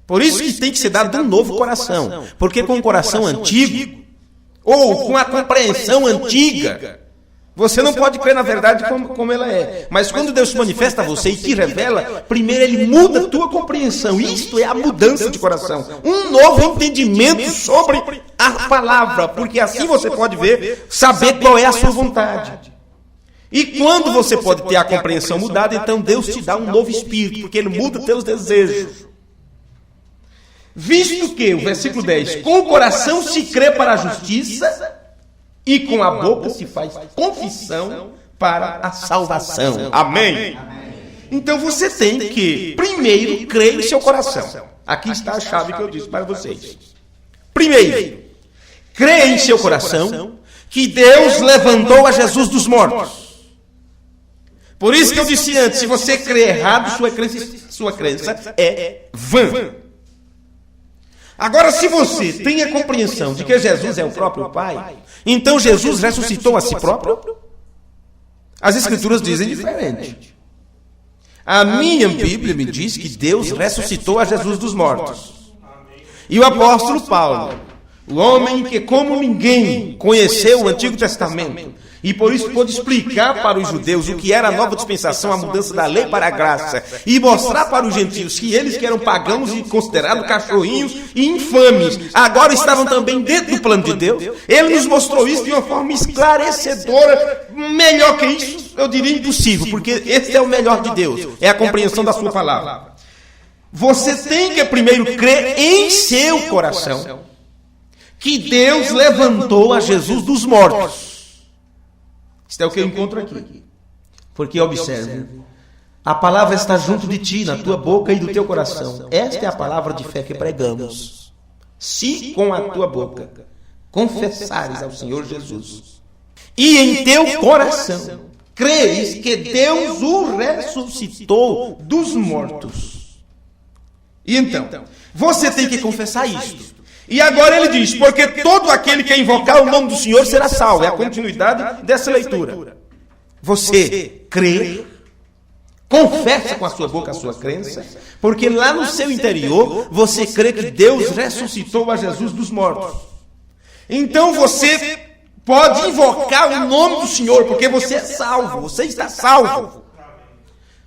Por isso que tem que ser dado um novo coração. Porque com o coração antigo, ou com a compreensão antiga, você não pode crer na verdade como ela é. Mas quando Deus se manifesta a você e te revela, primeiro Ele muda a tua compreensão. Isto é a mudança de coração. Um novo entendimento sobre a palavra. Porque assim você pode ver, saber qual é a sua vontade. E quando você pode ter a compreensão mudada, então Deus te dá um novo espírito. Porque Ele muda teus desejos. Visto que, o versículo 10, com o coração se crê para a justiça, e com a boca se faz confissão para a salvação. Amém? Então você tem que, primeiro, crer em seu coração. Aqui está a chave que eu disse para vocês. Primeiro, crer em seu coração que Deus levantou a Jesus dos mortos. Por isso que eu disse antes, se você crer errado, sua crença é vã. Agora, se você tem a compreensão de que Jesus é o próprio Pai, então Jesus ressuscitou a si próprio? As Escrituras dizem diferente. A minha Bíblia me diz que Deus ressuscitou a Jesus dos mortos. E o apóstolo Paulo, o homem que como ninguém conheceu o Antigo Testamento, e por isso pôde explicar para os judeus o que era a nova dispensação, a mudança da lei para a graça, e mostrar para os gentios que eles que eram pagãos e considerados cachorrinhos e infames, agora estavam também dentro do plano de Deus. Ele nos mostrou isso de uma forma esclarecedora, melhor que isso, eu diria impossível, porque esse é o melhor de Deus, é a compreensão da sua palavra. Você tem que primeiro crer em seu coração que Deus levantou a Jesus dos mortos. Isto é o que eu encontro aqui. Porque observe, a palavra está junto de ti, na tua boca e do teu coração. Esta é a palavra de fé que pregamos. Se com a tua boca confessares ao Senhor Jesus, e em teu coração creres que Deus o ressuscitou dos mortos. E então, você tem que confessar isto. E agora ele diz, porque todo aquele que invocar o nome do Senhor será salvo. É a continuidade dessa leitura. Você crê, confessa com a sua boca a sua crença, porque lá no seu interior você crê que Deus ressuscitou a Jesus dos mortos. Então você pode invocar o nome do Senhor, porque você é salvo, você está salvo.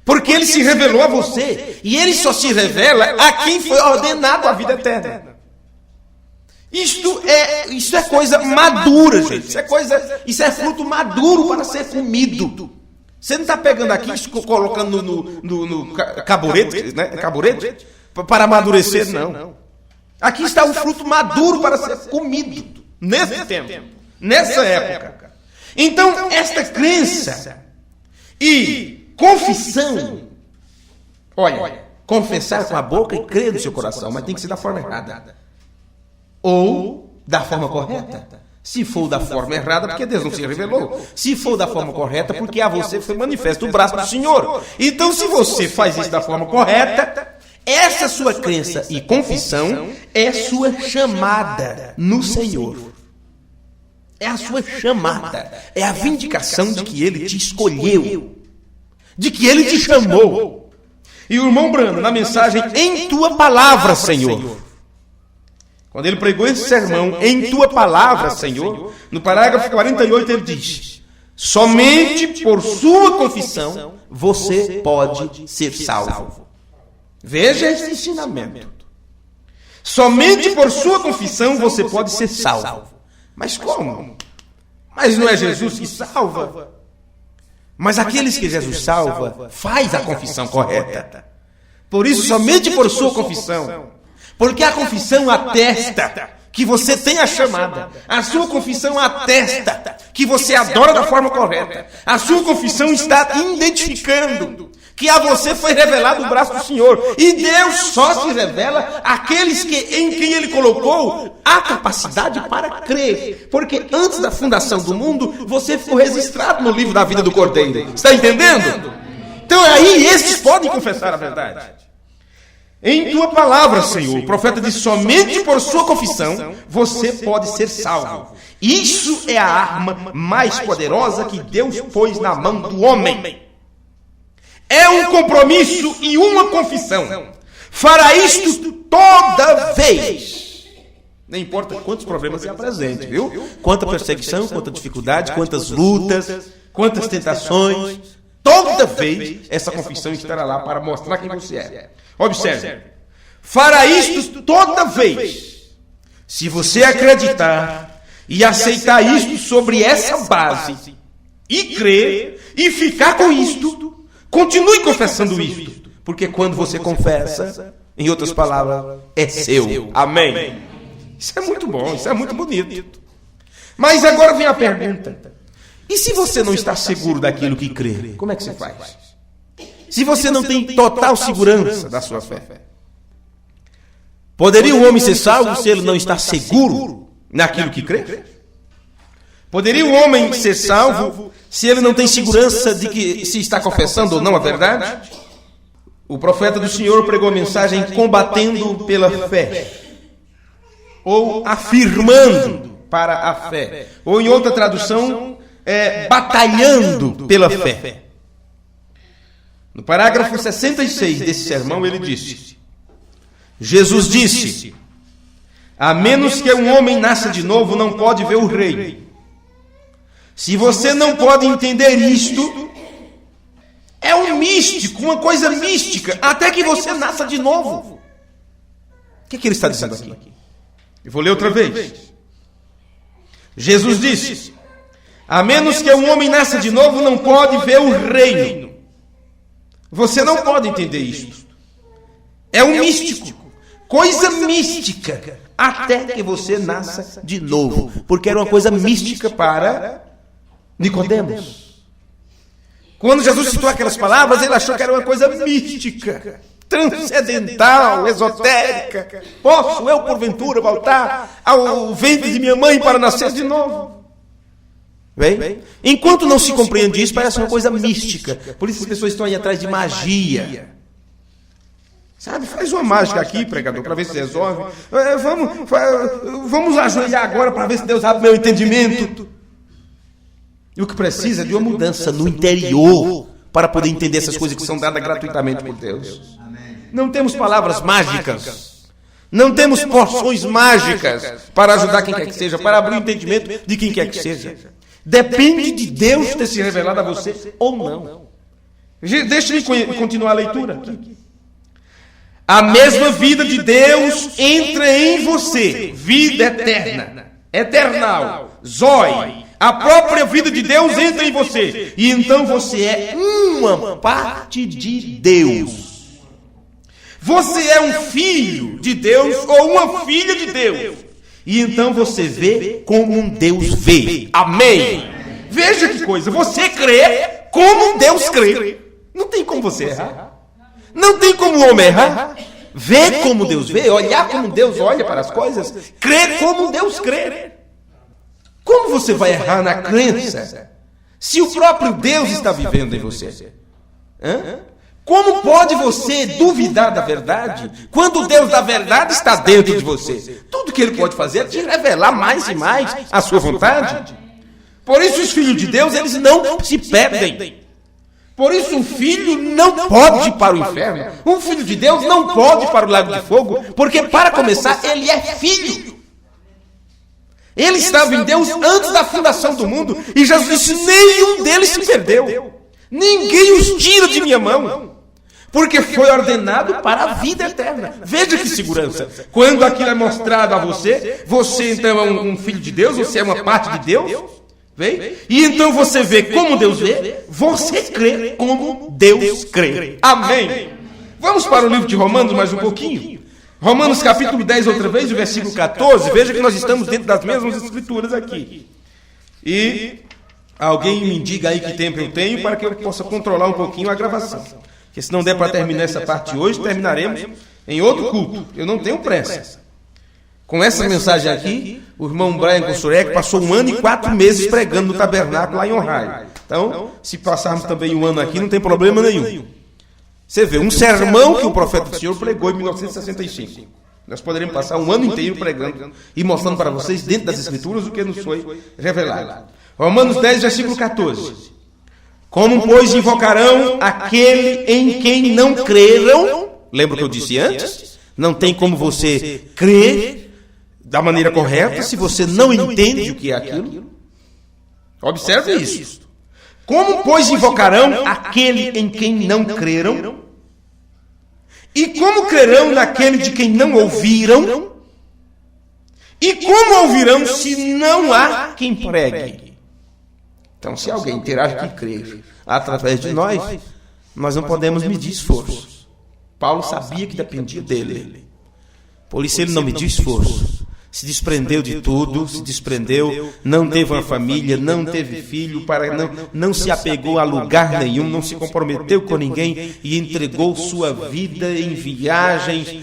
Porque Ele se revelou a você, e Ele só se revela a quem foi ordenado a vida eterna. Isto é coisa madura, gente. Isso é fruto maduro para ser comido. Você não está pegando aqui e colocando no caburete, né? Caburete, para amadurecer, não. Aqui está o fruto maduro para ser comido. Nesse tempo, nessa época. Então, esta crença e confissão. Olha, confessar com a boca e crer no seu coração, mas tem que ser da forma errada. Ou da forma correta. Se for da forma errada, porque Deus não se revelou. Se for da forma correta, porque a você foi manifesto o braço do Senhor. Então, se você faz isso da forma correta, essa sua crença e confissão é sua chamada no Senhor. É a sua chamada. É a vindicação de que Ele te escolheu. De que Ele te chamou. E o irmão Brando, na mensagem, em tua palavra, Senhor. Quando ele pregou esse sermão, em tua palavra, Senhor, no parágrafo 48 ele diz, somente por sua confissão você pode ser salvo. Veja esse ensinamento. Somente por sua confissão você pode ser salvo. Mas como? Mas não é Jesus que salva? Mas aqueles que Jesus salva, faz a confissão correta. Por isso, somente por sua confissão. Porque a confissão atesta que você tem a chamada. A sua confissão atesta que você adora da forma correta. A sua confissão está identificando que a você foi revelado o braço do Senhor. E Deus só se revela àqueles em quem Ele colocou a capacidade para crer. Porque antes da fundação do mundo, você foi registrado no livro da vida do Cordeiro. Está entendendo? Então aí esses podem confessar a verdade. Em tua palavra, Senhor, o profeta disse, somente por sua confissão você pode ser salvo. Isso é a arma mais poderosa que Deus pôs na mão do homem. É um compromisso e uma confissão. Fará isto toda vez. Não importa quantos problemas se apresentem, viu? Quanta perseguição, quanta dificuldade, quantas lutas, quantas tentações. Toda vez essa confissão estará lá para mostrar quem você é. Observe. Fará isto toda vez. Se você acreditar e aceitar isto sobre essa base, e crer, e ficar com isto, continue confessando isto. Porque quando você confessa, em outras palavras, é seu. Amém. Isso é muito bom, isso é muito bonito. Mas agora vem a pergunta. E se você não está seguro daquilo que crê, como é que você faz? Se você não tem total segurança da sua fé. Poderia o homem ser salvo se ele não está seguro naquilo que crê? Poderia o homem ser salvo se ele não tem segurança de que se está confessando ou não a verdade? O profeta do Senhor pregou a mensagem combatendo pela fé, ou afirmando para a fé, ou em outra tradução, batalhando pela fé. No parágrafo 66 desse sermão ele disse, Jesus disse, a menos que um homem nasça de novo, não pode ver o reino. Se você não pode entender isto, é um místico, uma coisa mística, até que você nasça de novo. O que ele está dizendo aqui? Eu vou ler outra vez. Jesus disse, a menos que um homem nasça de novo, não pode ver o reino. Você não pode entender isto. É um místico, coisa mística, até que você nasça de novo. Porque era uma coisa mística para Nicodemos. Quando Jesus citou aquelas palavras, ele achou que era uma coisa mística, transcendental, esotérica. Posso eu, porventura, voltar ao ventre de minha mãe para nascer de novo? Bem, enquanto não se compreende isso, parece uma coisa mística. Por isso as pessoas estão aí atrás de magia. Sabe, faz uma mágica aqui, pregador, para ver se resolve. Vamos ajoelhar agora para ver se Deus abre meu entendimento. E o que precisa é de uma mudança no interior para poder entender essas coisas que são dadas gratuitamente por Deus. Não temos palavras mágicas. Não temos porções mágicas para ajudar quem quer que seja, para abrir o entendimento de quem quer que seja. Depende de Deus ter se revelado a você ou não. Deixe-me continuar a leitura aqui. A mesma vida de Deus entra em você. Vida eterna. Eternal. Zoe. A própria vida de Deus entra em você. E então você é uma parte de Deus. Você é um filho de Deus ou uma filha de Deus. E então você vê como um Deus vê. Amém. Veja que coisa. Você crê como Deus crê. Não tem como você errar. Não tem como o homem errar. Ver como Deus vê, olhar como Deus olha para as coisas, crer como Deus crê. Como você vai errar na crença se o próprio Deus está vivendo em você? Como pode você duvidar da verdade quando o Deus da verdade está dentro de você? Tudo que Ele pode fazer é te revelar mais e mais a sua vontade. Por isso os filhos de Deus, eles não se perdem. Por isso um filho não pode ir para o inferno. Um filho de Deus não pode ir para o lago de fogo, porque para começar, ele é filho. Ele estava em Deus antes da fundação do mundo, e Jesus disse, nenhum deles se perdeu. Ninguém os tira de minha mão, porque foi ordenado para a vida eterna. Veja que segurança. Quando aquilo é mostrado a você, você então é um filho de Deus, você é uma parte de Deus. Vem? E então você vê como Deus vê, você crê como Deus crê. Amém. Vamos para o livro de Romanos mais um pouquinho. Romanos capítulo 10 outra vez, o versículo 14. Veja que nós estamos dentro das mesmas escrituras aqui. E alguém me diga aí que tempo eu tenho para que eu possa controlar um pouquinho a gravação. Porque se não der para terminar essa parte hoje, terminaremos em outro culto. Eu não tenho pressa. Com essa mensagem aqui, o irmão Brian Consurec passou 1 ano e 4 meses pregando no tabernáculo lá em Ohio. Então, se passarmos também um ano aqui, não tem problema nenhum. Você vê, um sermão que o profeta do Senhor pregou em 1965. Nós poderíamos passar um ano inteiro pregando e mostrando para vocês, dentro das Escrituras, o que nos foi revelado. Romanos 10, versículo 14. Como, pois, invocarão aquele em quem não creram? Lembra o que eu disse antes? Não tem como você crer da maneira correta se você não entende o que é aquilo. Observe isso. Como, pois, invocarão aquele em quem não creram? E como crerão naquele de quem não ouviram? E como ouvirão se não há quem pregue? Então, se alguém terá que crer através de nós não podemos medir esforço. Paulo sabia que dependia dele. Por isso ele não mediu esforço. Se desprendeu de tudo, não teve uma família, não teve filho, não se apegou a lugar nenhum, não se comprometeu com ninguém e entregou sua vida em viagens,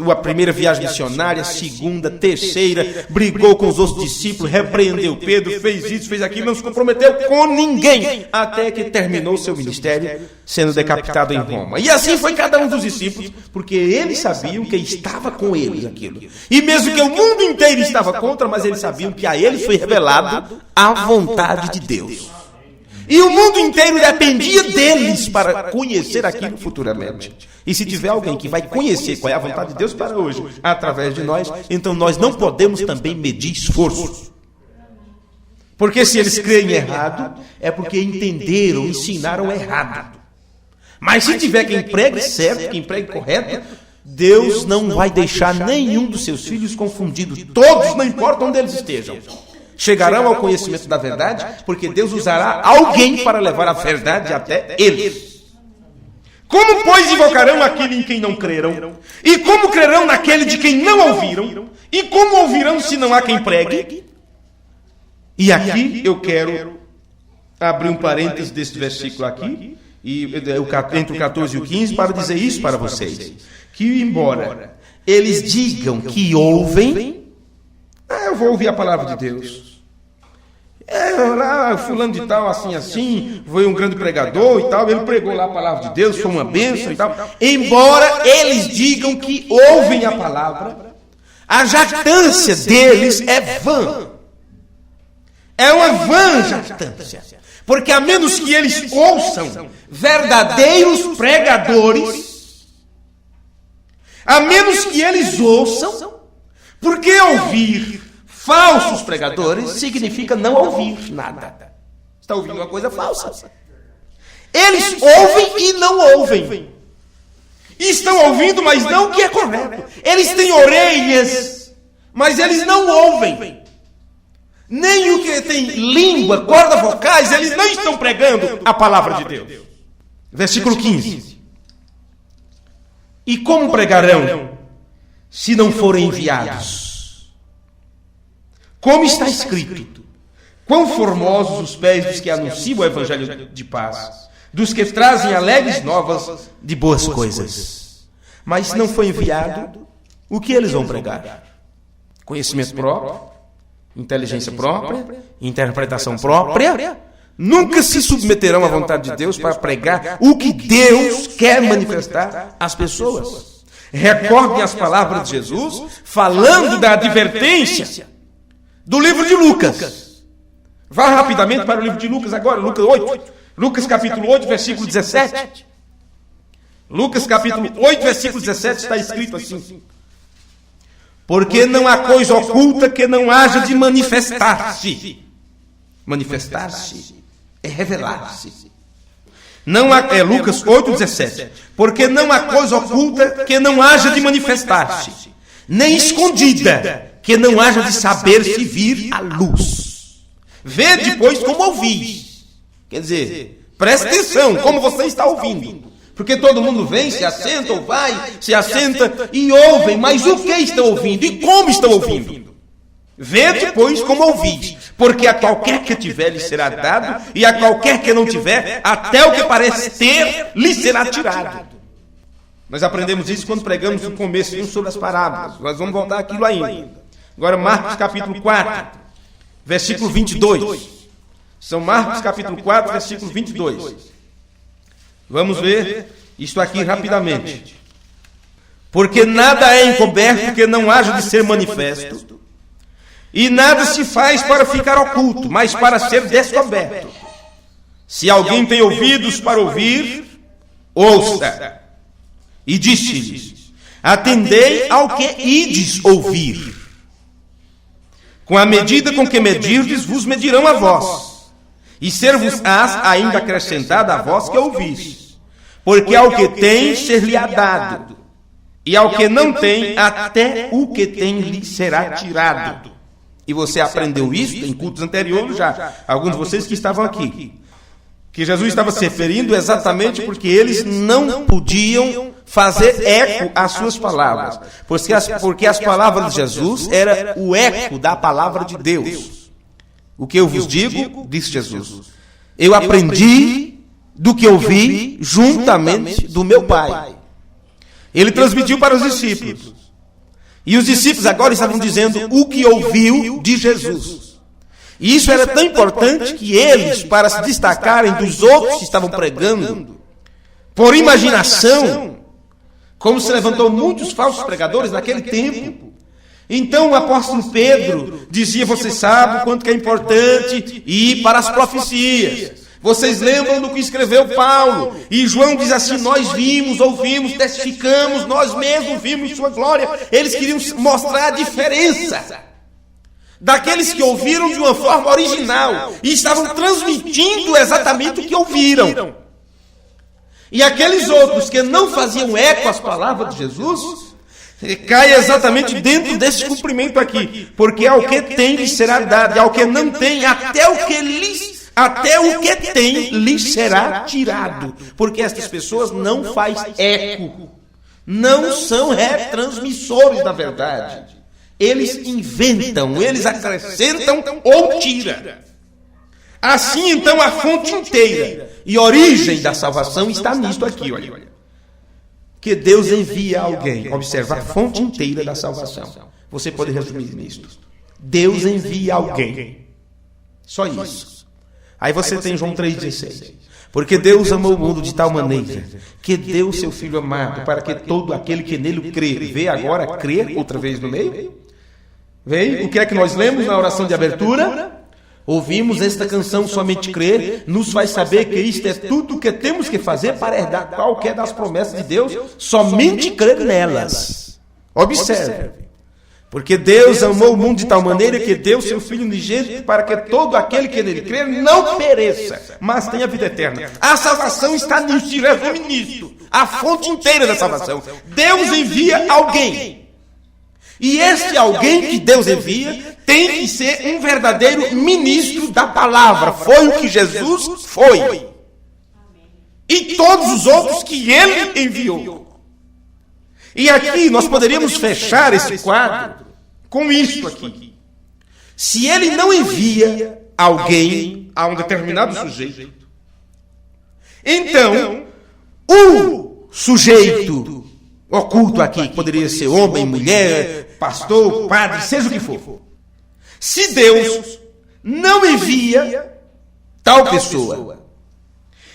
a primeira viagem missionária, a segunda, terceira, brigou com os outros discípulos, repreendeu Pedro, fez isso, fez aquilo, não se comprometeu com ninguém, até que terminou seu ministério sendo decapitado em Roma. E assim foi cada um dos discípulos, porque eles sabiam que estava com eles aquilo. E mesmo que o mundo inteiro estava contra, mas eles sabiam que a eles foi revelado a vontade de Deus. E o mundo inteiro dependia deles para conhecer aquilo futuramente. E se tiver alguém que vai conhecer qual é a vontade de Deus para hoje, através de nós, então nós não podemos também medir esforço. Porque se eles creem errado, é porque entenderam, ensinaram errado. Mas se tiver quem pregue certo, quem pregue correto, Deus não vai deixar nenhum dos seus filhos confundidos. Todos, não importa onde eles estejam, chegarão ao conhecimento da verdade, porque Deus usará alguém para levar a verdade até eles. Como, pois, invocarão aquele em quem não creram? E como crerão naquele de quem não ouviram? E como ouvirão se não há quem pregue? E aqui eu quero abrir um parênteses desse versículo aqui, entre o 14 e o 15, para dizer isso para vocês. Que embora eles digam que ouvem, eu vou ouvir a palavra de Deus. Fulano de tal, assim, foi um grande pregador e tal, ele pregou lá a palavra de Deus, foi uma bênção e tal. Embora eles digam que ouvem a palavra, a jactância deles é vã. É uma vã jactância. Porque a menos que eles ouçam verdadeiros pregadores, a menos que eles ouçam, porque ouvir falsos pregadores significa não ouvir nada. Está ouvindo uma coisa falsa. Eles ouvem e não ouvem. Estão ouvindo, mas não o que é correto. Eles têm orelhas, mas eles não ouvem. Nem o que tem língua, cordas vocais, eles não estão pregando a palavra de Deus. Versículo 15. E como pregarão se não forem enviados? Como está escrito: quão formosos os pés dos que anunciam o evangelho de paz, dos que trazem alegres novas de boas coisas. Mas se não for enviado, o que eles vão pregar? Conhecimento próprio? Inteligência própria, interpretação própria, nunca se submeterão à vontade de Deus para pregar o que Deus quer manifestar às pessoas. Recordem as palavras de Jesus, falando da advertência do livro de Lucas. Vá rapidamente para o livro de Lucas agora, Lucas 8. Lucas capítulo 8, versículo 17. Lucas capítulo 8, versículo 17 está escrito assim: porque não há coisa oculta que não haja de manifestar-se. Manifestar-se é revelar-se. Não há, Lucas 8,17. Porque não há coisa oculta que não haja de manifestar-se, nem escondida que não haja de saber-se vir à luz. Vede, pois, como ouvis. Quer dizer, preste atenção como você está ouvindo. Porque todo mundo vem, se assenta ou vai, se assenta e ouvem, mas o que estão ouvindo e como estão ouvindo? Vede, pois, como ouvis, porque a qualquer que tiver lhe será dado, e a qualquer que não tiver, até o que parece ter lhe será tirado. Nós aprendemos isso quando pregamos no começo sobre as parábolas. Nós vamos voltar àquilo ainda. Agora, Marcos capítulo 4, versículo 22. São Marcos capítulo 4, versículo 22. Vamos ver Isto aqui rapidamente. Porque nada é encoberto que não haja de ser manifesto, e nada se faz para ficar oculto, mas para ser descoberto. Se alguém tem ouvidos para ouvir, ouça. E disse-lhes: atendei ao que ides ouvir. Com a medida com que medirdes, vos medirão a vós, e ser-vos-ás ainda acrescentada a vós que ouvis. Porque ao que tem, ser-lhe-á dado, e ao que não tem, até o que tem lhe será tirado. E você aprendeu isso em cultos anteriores já, alguns de vocês que estavam aqui. Que Jesus estava se referindo exatamente porque eles não podiam fazer eco às suas palavras. Porque as palavras de Jesus eram o eco da palavra de Deus. O que eu vos digo, disse Jesus, eu aprendi do que ouvi juntamente do meu Pai. Ele transmitiu para os discípulos. E os discípulos agora estavam dizendo o que ouviu de Jesus. E isso era tão importante que eles, para se destacarem dos outros que estavam pregando, por imaginação, como se levantou muitos falsos pregadores naquele tempo. Então o apóstolo Pedro dizia: vocês sabem o quanto que é importante ir para as profecias. Vocês lembram do que escreveu Paulo? E João diz assim: nós vimos, ouvimos, testificamos, nós mesmos vimos sua glória. Eles queriam mostrar a diferença daqueles que ouviram de uma forma original e estavam transmitindo exatamente o que ouviram. E aqueles outros que não faziam eco às palavras de Jesus, cai exatamente dentro desse cumprimento aqui. Porque ao que tem lhe será dado, e ao que não tem, até o que tem lhe será tirado. Porque estas pessoas não fazem eco, não são retransmissores da verdade. Eles inventam, eles acrescentam ou tiram. Assim, então, a fonte inteira e origem da salvação está nisto aqui, olha. Que Deus envia alguém. Observa a fonte inteira da salvação. Você pode resumir nisto. Deus envia alguém. Só isso. Aí você tem João 3,16. Porque Deus amou o mundo de tal maneira que deu o seu Filho amado para que todo aquele que nele crer, vê agora crer outra vez no meio? Veio? O que é que nós lemos na oração de abertura? Ouvimos esta canção, somente crer, nos faz saber que isto é tudo o que temos que fazer para herdar qualquer das promessas de Deus, somente crer nelas. Observe. Porque Deus amou o mundo de tal maneira que deu seu Filho unigênito para que todo aquele que nele crer não pereça, mas tenha vida eterna. A salvação está nisso, se resume nisso. A fonte inteira da salvação. Deus envia alguém. E este alguém que Deus envia tem que ser um verdadeiro ministro da palavra. Foi o que Jesus foi. E todos os outros que ele enviou. E aqui nós poderíamos fechar esse quadro com isto aqui. Se ele não envia alguém a um determinado sujeito, então o sujeito oculto aqui, que poderia ser homem, mulher, pastor, padre, seja o que for. Se Deus não envia tal pessoa,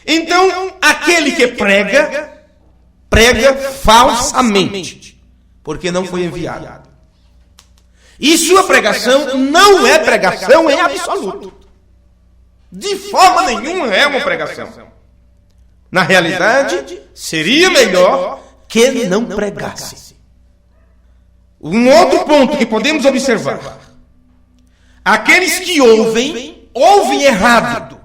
então aquele que prega falsamente, porque não foi enviado. E sua pregação não é pregação em absoluto. De forma nenhuma é uma pregação. Na realidade, seria melhor que ele não pregasse. Um outro ponto que podemos observar: aqueles que ouvem errado.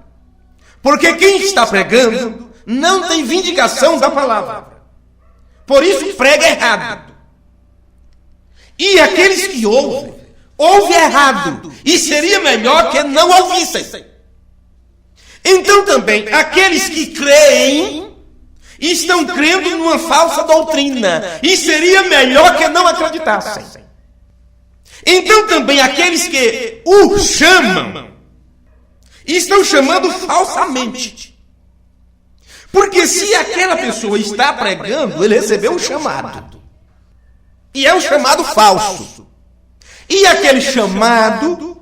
Porque quem está pregando não tem vindicação da palavra. Por isso prega errado. E aqueles que ouvem errado. E seria melhor que não ouvissem. Então também, aqueles que creem estão crendo numa falsa doutrina. E seria melhor que não acreditassem. Então também aqueles que o chamam estão chamando falsamente. Porque se aquela pessoa está pregando, ele recebeu um chamado. E é um chamado falso. E aquele chamado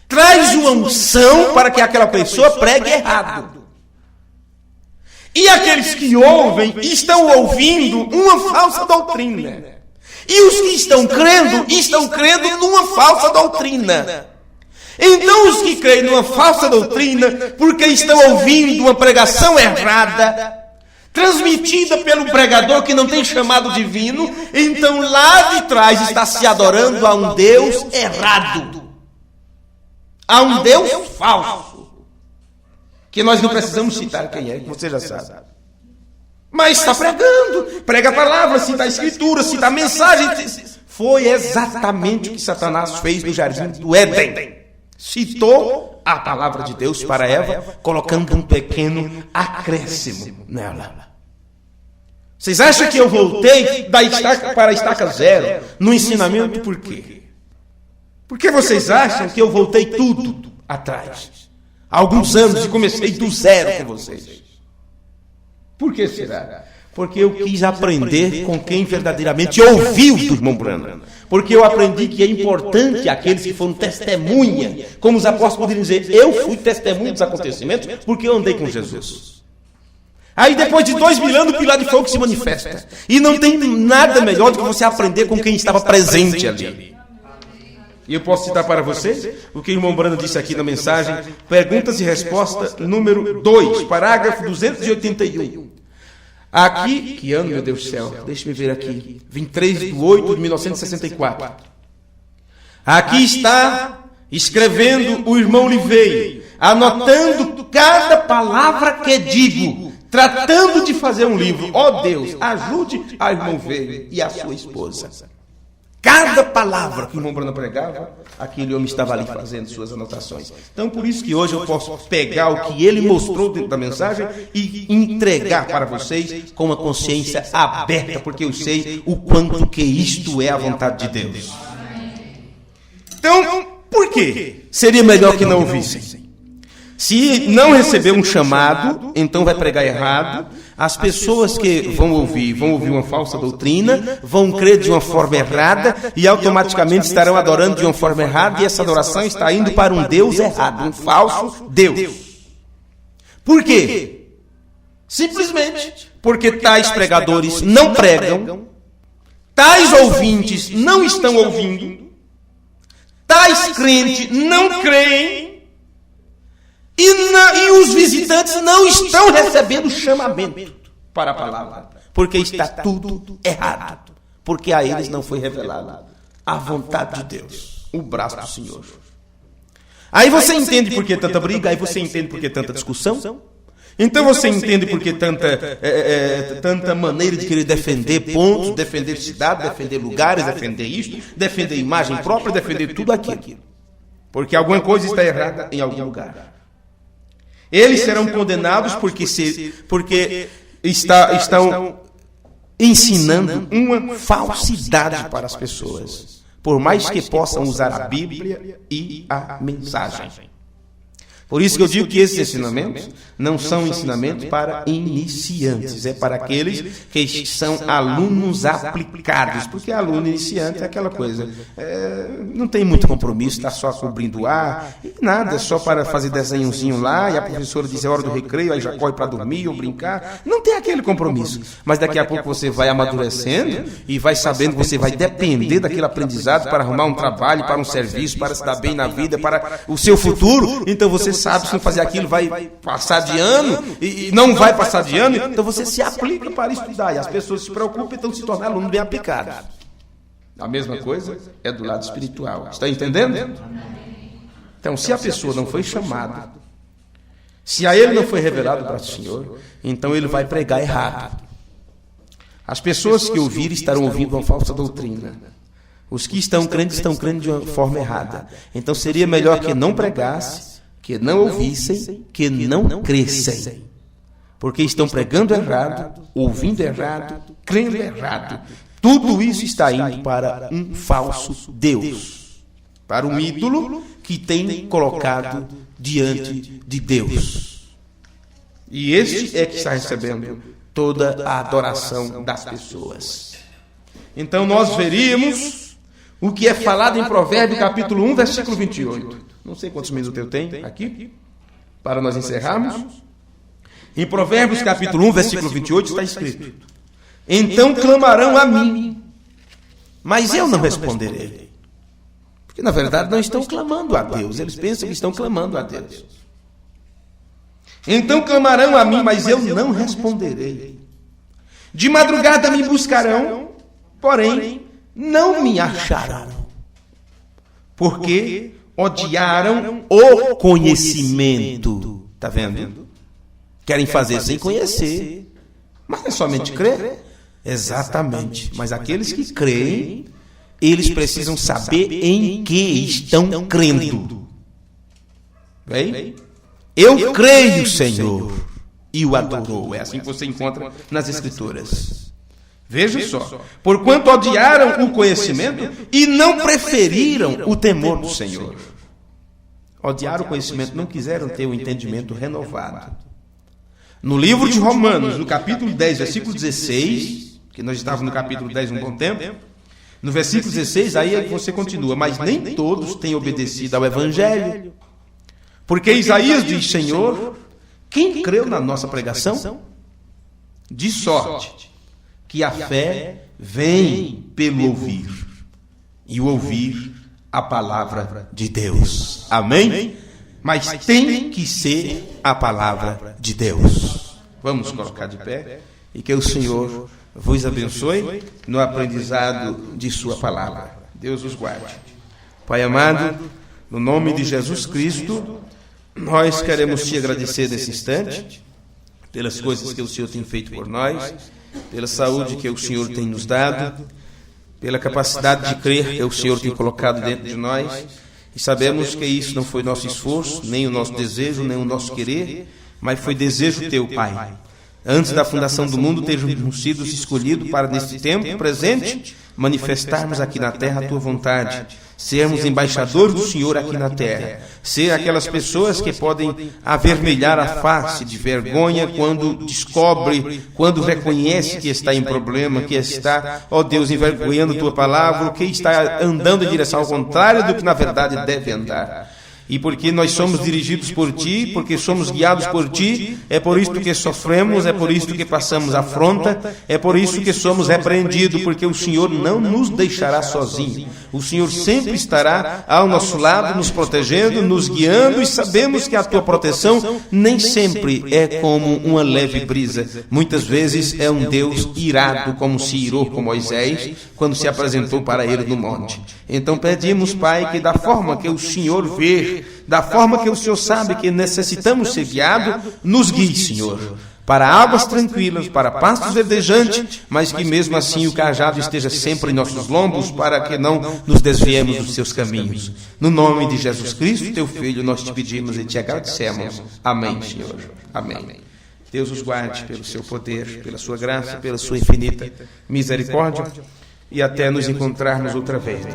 traz uma unção para que aquela pessoa pregue errado. E aqueles que ouvem estão ouvindo uma falsa doutrina. E os que estão crendo numa falsa doutrina. Então os que creem numa falsa doutrina, porque estão ouvindo uma pregação errada, transmitida pelo pregador que não tem chamado divino, então lá de trás está se adorando a um Deus errado. A um Deus falso. Que nós não precisamos citar quem é, que você já sabe. Mas está pregando, prega a palavra, cita a escritura, cita a mensagem. Foi exatamente o que Satanás fez no jardim do Éden. Citou a palavra de Deus para Eva, colocando um pequeno acréscimo nela. Vocês acham que eu voltei da estaca para a estaca zero no ensinamento? Por quê? Porque vocês acham que eu voltei tudo atrás? Há alguns anos e comecei do zero com vocês. Por que será? Porque eu quis aprender com quem verdadeiramente ouviu do irmão Branham. Porque eu aprendi que é importante aqueles que foram testemunha, como os apóstolos poderiam dizer, eu fui testemunha dos acontecimentos porque eu andei com Jesus. Aí depois de 2000 anos o pilar de fogo se manifesta. E não tem nada melhor do que você aprender com quem estava presente ali. E eu posso citar para vocês o que o irmão Branham disse aqui na mensagem, perguntas e respostas, número 2, parágrafo 281. Aqui, que ano, meu Deus do céu, deixa-me ver aqui, 23/8/1964. Aqui está escrevendo o irmão Liveiro, anotando cada palavra que digo, tratando de fazer um livro. Ó Deus, ajude a irmão Veio e a sua esposa. Cada palavra que o irmão Branham pregava, aquele homem estava ali fazendo suas anotações. Então, por isso que hoje eu posso pegar o que ele mostrou dentro da mensagem e entregar para vocês com uma consciência aberta, porque eu sei o quanto que isto é a vontade de Deus. Então, por quê? Seria melhor que não ouvissem. Se não receber um chamado, então vai pregar errado. As pessoas que vão ouvir uma falsa doutrina, vão crer de uma forma errada e automaticamente estarão adorando de uma forma errada, e essa adoração está indo para um Deus errado, um falso Deus. Por quê? Simplesmente porque tais pregadores não pregam, tais ouvintes não estão ouvindo, tais crentes não creem, e os visitantes não estão recebendo chamamento para a palavra, porque está tudo errado, porque a eles não foi revelado a vontade de Deus, o braço do Senhor. Aí você entende por que tanta briga, aí você entende por que tanta discussão, então você entende por que tanta maneira de querer defender pontos, defender cidade, defender lugares, defender isto, defender imagem própria, defender tudo aquilo, porque alguma coisa está errada em algum lugar. Eles serão condenados porque estão ensinando uma falsidade para as pessoas, por mais que possam usar a Bíblia e a mensagem. Por isso que eu digo que esses ensinamentos não são ensinamentos para iniciantes, é para aqueles que são alunos aplicados, porque aluno iniciante é aquela coisa, não tem muito compromisso, está só cobrindo ar, nada, é só para fazer desenhozinho lá, e a professora diz é hora do recreio, aí já corre para dormir ou brincar, não tem aquele compromisso, mas daqui a pouco você vai amadurecendo e vai sabendo que você vai depender daquele aprendizado para arrumar um trabalho, para um serviço, para se dar bem na vida, para o seu futuro, então você sabe se não fazer aquilo vai passar de ano e não vai passar de ano, então você se aplica para estudar e as pessoas se preocupam, então se tornar aluno bem aplicado. A mesma coisa é do lado espiritual, está entendendo? Então se a pessoa não foi chamada, se a ele não foi revelado para o Senhor, então ele vai pregar errado. As pessoas que ouvirem estarão ouvindo uma falsa doutrina. Os que estão crendo de uma forma errada. Então seria melhor que não pregasse, que não ouvissem, que não crescem. Porque estão pregando errado, ouvindo errado, crendo errado. Tudo isso está indo para um falso Deus, para um ídolo que tem colocado diante de Deus. E este é que está recebendo toda a adoração das pessoas. Então nós veríamos o que é falado em Provérbios capítulo 1, versículo 28. Não sei quantos minutos eu tenho aqui, para nós encerrarmos. Em Provérbios capítulo 1, versículo 28 está escrito: então clamarão a mim, mas eu não responderei. Porque na verdade não estão clamando a Deus, eles pensam que estão clamando a Deus. Então clamarão a mim, mas eu não responderei. De madrugada me buscarão, porém não me acharão. Porque odiaram o conhecimento. Está vendo? Querem fazer sem conhecer. Mas é somente crer? Exatamente. Mas aqueles que creem, eles precisam saber em que estão crendo. Bem? Eu creio, Senhor, e o adorou. É assim que você encontra nas Escrituras. Veja só. Porquanto odiaram o conhecimento e não preferiram o temor do Senhor. Odiaram o conhecimento, não quiseram ter o entendimento renovado. No livro de Romanos, no capítulo 10, versículo 16, que nós estávamos no capítulo 10 um bom tempo, no versículo 16, aí você continua: mas nem todos têm obedecido ao Evangelho. Porque Isaías diz: Senhor, quem creu na nossa pregação? De sorte que a fé vem pelo ouvir, e o ouvir a palavra de Deus. Amém? Mas tem que ser a palavra de Deus. Vamos colocar de pé e que o Senhor vos abençoe no aprendizado de sua palavra. Deus os guarde. Pai amado, no nome de Jesus Cristo, nós queremos te agradecer nesse instante pelas coisas que o Senhor tem feito por nós, pela saúde que o Senhor tem nos dado, pela capacidade de crer que o Senhor tem colocado dentro de nós. E sabemos que isso não foi nosso esforço, nem o nosso desejo, nem o nosso querer, mas foi desejo teu, Pai. Antes da fundação do mundo, termos sido escolhidos para, nesse tempo presente, manifestarmos aqui na terra a tua vontade, sermos embaixadores do Senhor aqui na terra, ser aquelas pessoas que podem avermelhar a face de vergonha quando descobre, quando reconhece que está em problema, que está, ó Deus, envergonhando tua palavra, que está andando em direção ao contrário do que na verdade deve andar. E porque nós somos dirigidos por Ti, porque somos guiados por Ti, é por isso que sofremos, é por isso que passamos afronta, é por isso que somos repreendidos, porque o Senhor não nos deixará sozinhos. O Senhor sempre estará ao nosso lado, nos protegendo, nos guiando, e sabemos que a Tua proteção nem sempre é como uma leve brisa. Muitas vezes é um Deus irado, como se irou com Moisés, quando se apresentou para ele no monte. Então pedimos, Pai, que da forma que o Senhor vê, da forma que o Senhor sabe que necessitamos ser guiados, nos guie, Senhor, para águas tranquilas, para pastos verdejantes, mas que mesmo assim o cajado esteja sempre em nossos lombos, para que não nos desviemos dos seus caminhos. No nome de Jesus Cristo, teu Filho, nós te pedimos e te agradecemos. Amém, Senhor. Amém. Deus os guarde pelo seu poder, pela sua graça, pela sua infinita misericórdia, e até nos encontrarmos outra vez.